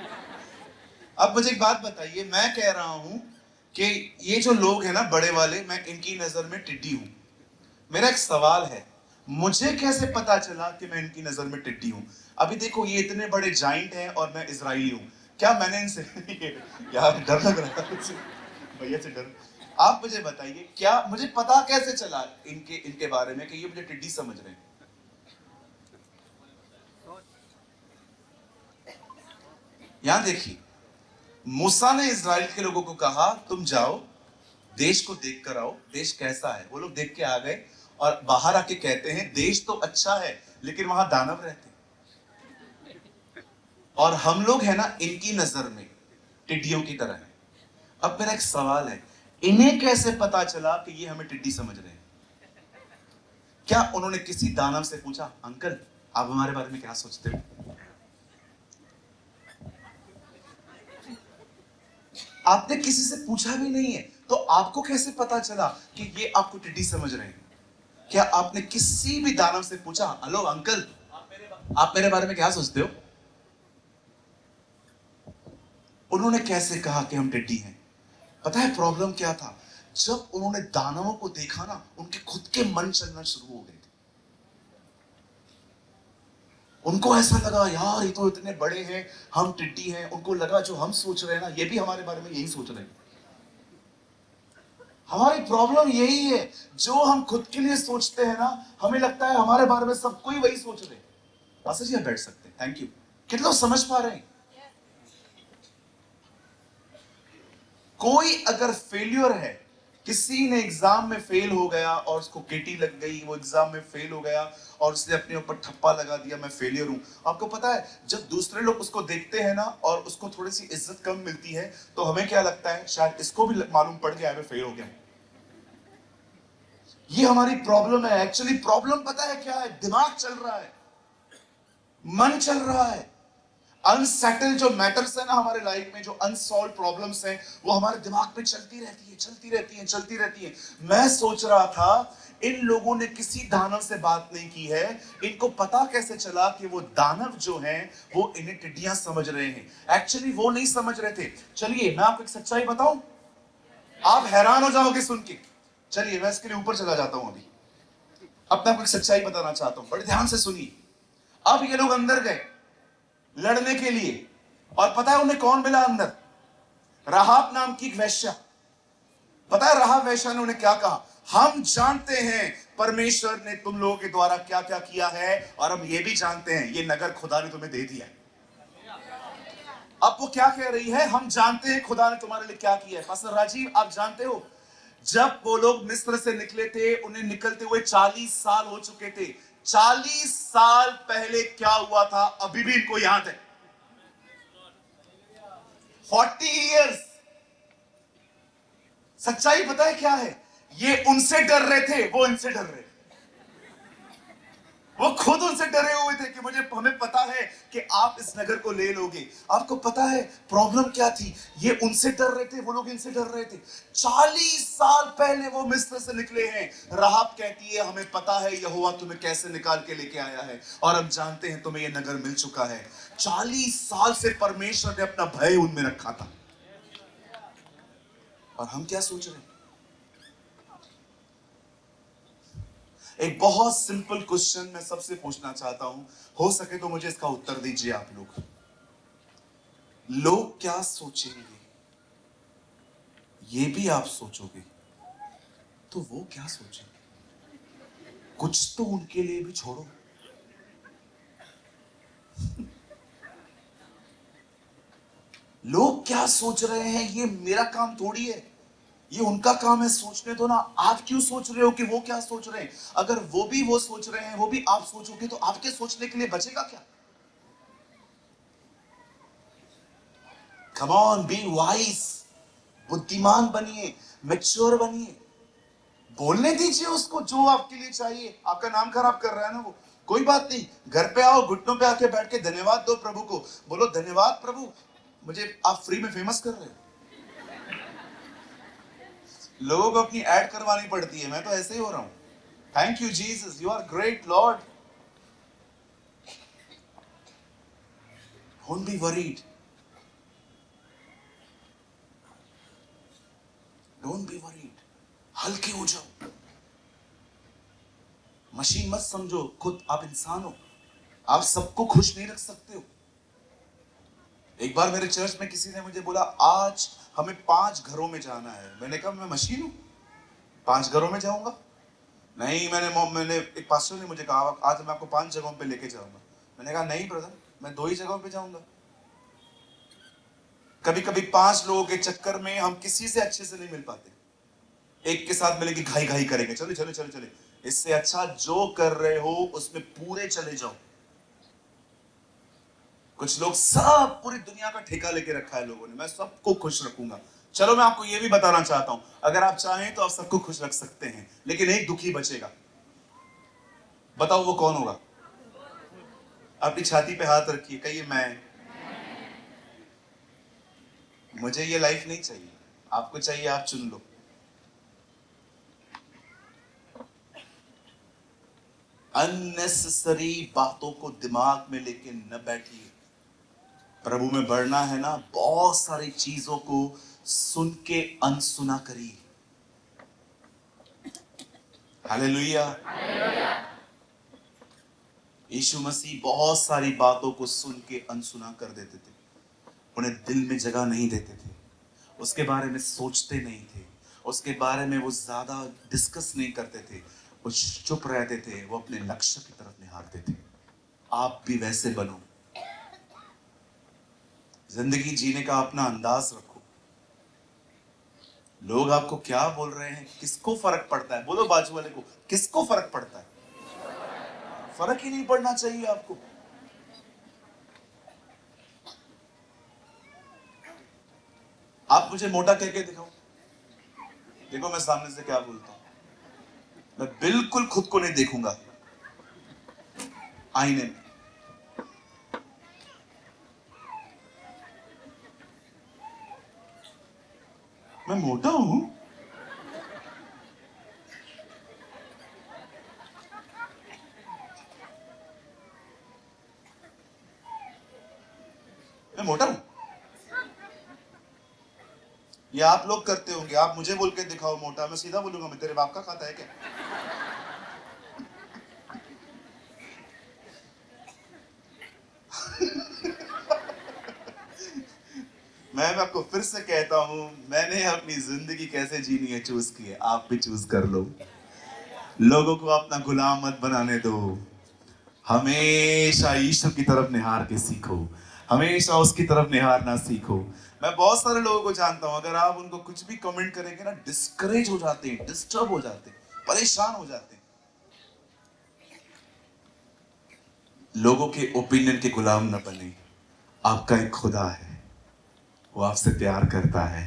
अब मुझे एक बात बताइए, मैं कह रहा हूं कि ये जो लोग हैं ना बड़े वाले, मैं इनकी नजर में टिड्डी हूं। मेरा एक सवाल है, मुझे कैसे पता चला कि मैं इनकी नजर में टिड्डी हूं? अभी देखो ये इतने बड़े जाइंट हैं और मैं इजरायली हूं, क्या मैंने इनसे यार डर लग रहा था मुझे, भैया से डर। आप मुझे बताइए, क्या मुझे पता कैसे चला इनके इनके बारे में कि ये मुझे टिड्डी समझ रहे हैं? यहां देखिए, मूसा ने इजराइल के लोगों को कहा तुम जाओ, देश को देख कर आओ, देश कैसा है। वो लोग देख के आ गए और बाहर आके कहते हैं देश तो अच्छा है लेकिन वहां दानव रहते हैं। और हम लोग है ना इनकी नजर में टिड्डियों की तरह है। अब मेरा एक सवाल है, इन्हें कैसे पता चला कि ये हमें टिड्डी समझ रहे हैं? क्या उन्होंने किसी दानव से पूछा अंकल आप हमारे बारे में क्या सोचते हो? आपने किसी से पूछा भी नहीं है, तो आपको कैसे पता चला कि ये आपको टिड्डी समझ रहे हैं? क्या आपने किसी भी दानव से पूछा हेलो अंकल आप मेरे बारे में क्या सोचते हो? उन्होंने कैसे कहा कि हम टिड्डी हैं? पता है प्रॉब्लम क्या था? जब उन्होंने दानवों को देखा ना, उनके खुद के मन चलना शुरू हो गए थे। उनको ऐसा लगा यार ये तो इतने बड़े हैं, हम टिड्डी हैं। उनको लगा जो हम सोच रहे हैं ना, ये भी हमारे बारे में यही सोच रहे हैं। हमारी प्रॉब्लम यही है, जो हम खुद के लिए सोचते हैं ना, हमें लगता है हमारे बारे में सब कोई वही सोच रहे हैं। पास्टर जी आप बैठ सकते हैं, थैंक यू। कितने लोग समझ पा रहे हैं? कोई अगर फेल्यूर है, किसी ने एग्जाम में फेल हो गया और उसको केटी लग गई, वो एग्जाम में फेल हो गया और उसने अपने ऊपर ठप्पा लगा दिया मैं फेलियर हूं। आपको पता है जब दूसरे लोग उसको देखते हैं ना और उसको थोड़ी सी इज्जत कम मिलती है, तो हमें क्या लगता है शायद इसको भी मालूम पड़ गया है मैं फेल हो गया। ये हमारी प्रॉब्लम है। एक्चुअली प्रॉब्लम पता है क्या है? दिमाग चल रहा है, मन चल रहा है। अनसेटल जो मैटर्स है ना हमारे लाइफ में, जो अनसॉल्व प्रॉब्लम्स हैं, वो हमारे दिमाग में चलती रहती है, चलती रहती है, चलती रहती है। मैं सोच रहा था इन लोगों ने किसी दानव से बात नहीं की है, इनको पता कैसे चला कि वो दानव जो हैं वो इन्हें टिड्डियां समझ रहे हैं? एक्चुअली वो नहीं समझ रहे थे। चलिए मैं आपको एक सच्चाई बताऊं, आप हैरान हो जाओगे सुन के। चलिए मैं इसके लिए ऊपर चला जाता हूं। अभी अपने आपको एक सच्चाई बताना चाहता हूं, बड़े ध्यान से सुनिए। अब ये लोग अंदर गए लड़ने के लिए, और पता है उन्हें कौन मिला अंदर? राहाब नाम की एक वेश्या। पता है राहाब वेश्या ने उन्हें क्या कहा? हम जानते हैं परमेश्वर ने तुम लोगों के द्वारा क्या क्या किया है, और हम ये भी जानते हैं ये नगर खुदा ने तुम्हें दे दिया है। अब वो क्या कह रही है? हम जानते हैं खुदा ने तुम्हारे लिए क्या किया है। पास्टर राजीव आप जानते हो, जब वो लोग मिस्र से निकले थे, उन्हें निकलते हुए 40 साल हो चुके थे। 40 साल पहले क्या हुआ था अभी भी इनको याद है। 40 इयर्स। सच्चाई पता है क्या है? ये उनसे डर रहे थे, वो इनसे डर रहे थे। वो खुद उनसे डरे हुए थे कि मुझे हमें पता है कि आप इस नगर को ले लोगे। आपको पता है प्रॉब्लम क्या थी? ये उनसे डर रहे थे, वो लोग इनसे डर रहे थे। 40 साल पहले वो मिस्र से निकले हैं। राहाब कहती है हमें पता है यहोवा तुम्हें कैसे निकाल के लेके आया है, और हम जानते हैं तुम्हें ये नगर मिल चुका है। 40 साल से परमेश्वर ने अपना भय उनमें रखा था, और हम क्या सोच रहे हैं? एक बहुत सिंपल क्वेश्चन मैं सबसे पूछना चाहता हूं, हो सके तो मुझे इसका उत्तर दीजिए आप लोग। लोग क्या सोचेंगे ये भी आप सोचोगे, तो वो क्या सोचेंगे कुछ तो उनके लिए भी छोड़ो। लोग क्या सोच रहे हैं ये मेरा काम थोड़ी है, ये उनका काम है, सोचने दो ना। आप क्यों सोच रहे हो कि वो क्या सोच रहे हैं? अगर वो सोच रहे हैं, वो भी आप सोचोगे तो आपके सोचने के लिए बचेगा क्या? कम ऑन, बी वाइज, बुद्धिमान बनिए, मैच्योर बनिए। बोलने दीजिए उसको जो आपके लिए चाहिए। आपका नाम खराब कर रहा है ना वो, कोई बात नहीं। घर पे आओ, घुटनों पे आके बैठ के धन्यवाद दो प्रभु को। बोलो धन्यवाद प्रभु, मुझे आप फ्री में फेमस कर रहे हो। लोगों को अपनी ऐड करवानी पड़ती है, मैं तो ऐसे ही हो रहा हूं। Thank you Jesus, you are great Lord. Don't be worried, don't be worried. हल्के हो जाओ, मशीन मत समझो, खुद आप इंसान हो, आप सबको खुश नहीं रख सकते हो। एक बार मेरे चर्च में किसी ने मुझे बोला आज हमें 5 घरों में जाना है। मैंने कहा मैं मशीन हूं, 5 घरों में जाऊंगा? नहीं, मैंने एक पास्टर ने मुझे कहा आज मैं आपको 5 जगहों पे लेके जाऊंगा। मैंने कहा नहीं ब्रदर, मैं 2 ही जगहों पे जाऊंगा। कभी कभी 5 लोगों के चक्कर में हम किसी से अच्छे से नहीं मिल पाते। एक के साथ मिलेंगे, घाई घाई करेंगे, चले चले चले चले। इससे अच्छा जो कर रहे हो उसमें पूरे चले जाओ। कुछ लोग सब पूरी दुनिया का ठेका लेके रखा है लोगों ने, मैं सबको खुश रखूंगा। चलो मैं आपको यह भी बताना चाहता हूं, अगर आप चाहें तो आप सबको खुश रख सकते हैं, लेकिन एक दुखी बचेगा। बताओ वो कौन होगा? अपनी छाती पे हाथ रखिए, कहिए मैं। मुझे ये लाइफ नहीं चाहिए, आपको चाहिए आप चुन लो। अननेसेसरी बातों को दिमाग में लेके न बैठिए। प्रभु में बढ़ना है ना, बहुत सारी चीजों को सुन के अनसुना करिए। हालेलुया। यीशु मसीह बहुत सारी बातों को सुन के अनसुना कर देते थे, उन्हें दिल में जगह नहीं देते थे, उसके बारे में सोचते नहीं थे, उसके बारे में वो ज्यादा डिस्कस नहीं करते थे, वो चुप रहते थे, वो अपने लक्ष्य की तरफ निहारते थे। आप भी वैसे बनो, जिंदगी जीने का अपना अंदाज रखो। लोग आपको क्या बोल रहे हैं किसको फर्क पड़ता है? बोलो बाजू वाले को, किसको फर्क पड़ता है? फर्क ही नहीं पड़ना चाहिए आपको। आप मुझे मोटा कह के दिखाओ, देखो मैं सामने से क्या बोलता हूं। मैं बिल्कुल खुद को नहीं देखूंगा आईने में। मैं मोटा हूं? मैं मोटा हूं? ये आप लोग करते होंगे, आप मुझे बोल के दिखाओ मोटा, मैं सीधा बोलूंगा मैं तेरे बाप का खाता है क्या? मैं आपको फिर से कहता हूं, मैंने अपनी जिंदगी कैसे जीनी है चूज की है, आप भी चूज कर लो। लोगों को अपना गुलाम मत बनाने दो। हमेशा ईश्वर की तरफ निहार के सीखो, हमेशा उसकी तरफ निहारना सीखो। मैं बहुत सारे लोगों को जानता हूं, अगर आप उनको कुछ भी कमेंट करेंगे ना, डिस्करेज हो जाते हैं, डिस्टर्ब हो जाते हैं, परेशान हो जाते हैं। लोगों के ओपिनियन के गुलाम न बने। आपका एक खुदा है, वो आपसे प्यार करता है,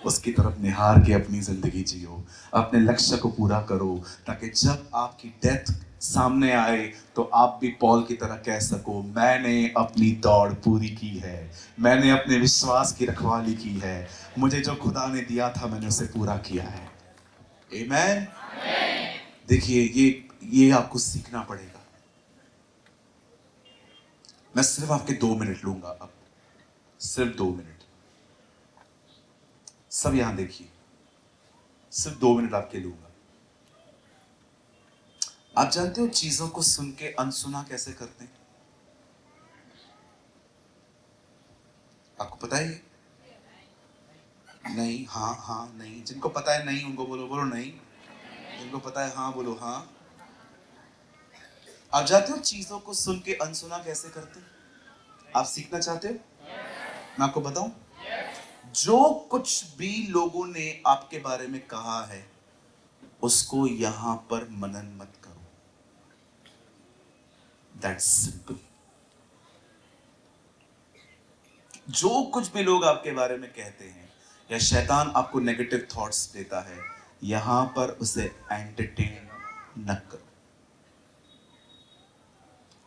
उसकी तरफ निहार के अपनी जिंदगी जियो, अपने लक्ष्य को पूरा करो, ताकि जब आपकी डेथ सामने आए तो आप भी पॉल की तरह कह सको, मैंने अपनी दौड़ पूरी की है, मैंने अपने विश्वास की रखवाली की है, मुझे जो खुदा ने दिया था मैंने उसे पूरा किया है। आमेन। देखिए ये आपको सीखना पड़ेगा। मैं सिर्फ आपके 2 मिनट लूंगा अब, सिर्फ 2 मिनट। सब यहां देखिए, सिर्फ 2 मिनट आपके लूंगा। आप जानते हो चीजों को सुन के अनसुना कैसे करते हैं? आपको पता है ये? नहीं, हाँ हाँ नहीं। जिनको पता है नहीं उनको बोलो, बोलो नहीं। जिनको पता है हाँ बोलो हाँ। आप जानते हो चीजों को सुन के अनसुना कैसे करते हैं? आप सीखना चाहते हो? मैं आपको बताऊं? जो कुछ भी लोगों ने आपके बारे में कहा है उसको यहां पर मनन मत करो। That's simple. जो कुछ भी लोग आपके बारे में कहते हैं या शैतान आपको नेगेटिव थॉट्स देता है, यहां पर उसे एंटरटेन न करो।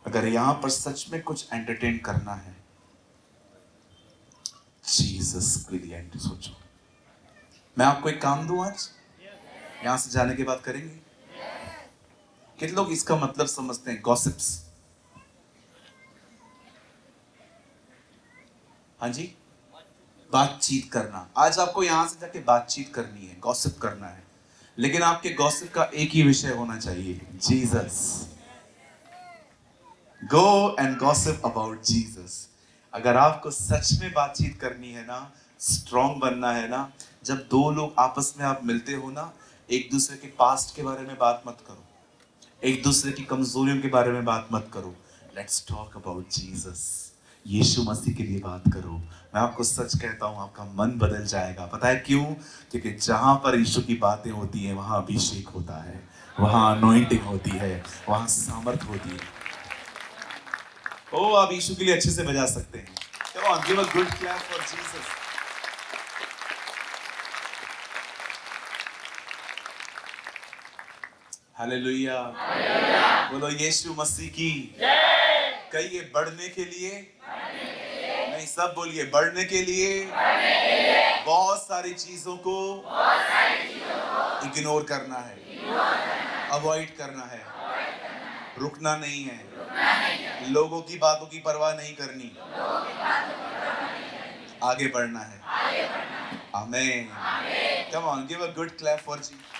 अगर यहां पर सच में कुछ एंटरटेन करना है, जीसस के लिए सोचो। मैं आपको एक काम दूं आज, यहां से जाने के बाद करेंगे। कितने लोग इसका मतलब समझते हैं? गॉसिप्स। हाँ जी, बातचीत करना। आज आपको यहां से जाके बातचीत करनी है, गॉसिप करना है, लेकिन आपके गॉसिप का एक ही विषय होना चाहिए, Jesus. Go and gossip about Jesus. अगर आपको सच में बातचीत करनी है ना, स्ट्रॉन्ग बनना है ना, जब दो लोग आपस में आप मिलते हो ना, एक दूसरे के पास्ट के बारे में बात मत करो, एक दूसरे की कमजोरियों के बारे में बात मत करो। Let's talk about Jesus. Yeshu Masih के लिए बात करो। मैं आपको सच कहता हूं, आपका मन बदल जाएगा। पता है क्यों? क्योंकि जहां पर यीशु की बातें होती हैं वहां अभिषेक होता है, वहां अनॉइंटिंग होती है, वहां सामर्थ होती है। ओ, आप यीशु के लिए अच्छे से बजा सकते हैं। Come on, give a good clap for Jesus. Hallelujah. बोलो यीशु मसीह की। कहिए बढ़ने के लिए, नहीं सब बोलिए, बढ़ने के लिए बहुत सारी चीजों को इग्नोर करना है, अवॉइड करना है, रुकना नहीं है, लोगों की बातों की परवाह नहीं करनी, आगे बढ़ना है। आमीन। Come on, give a good clap for Jesus.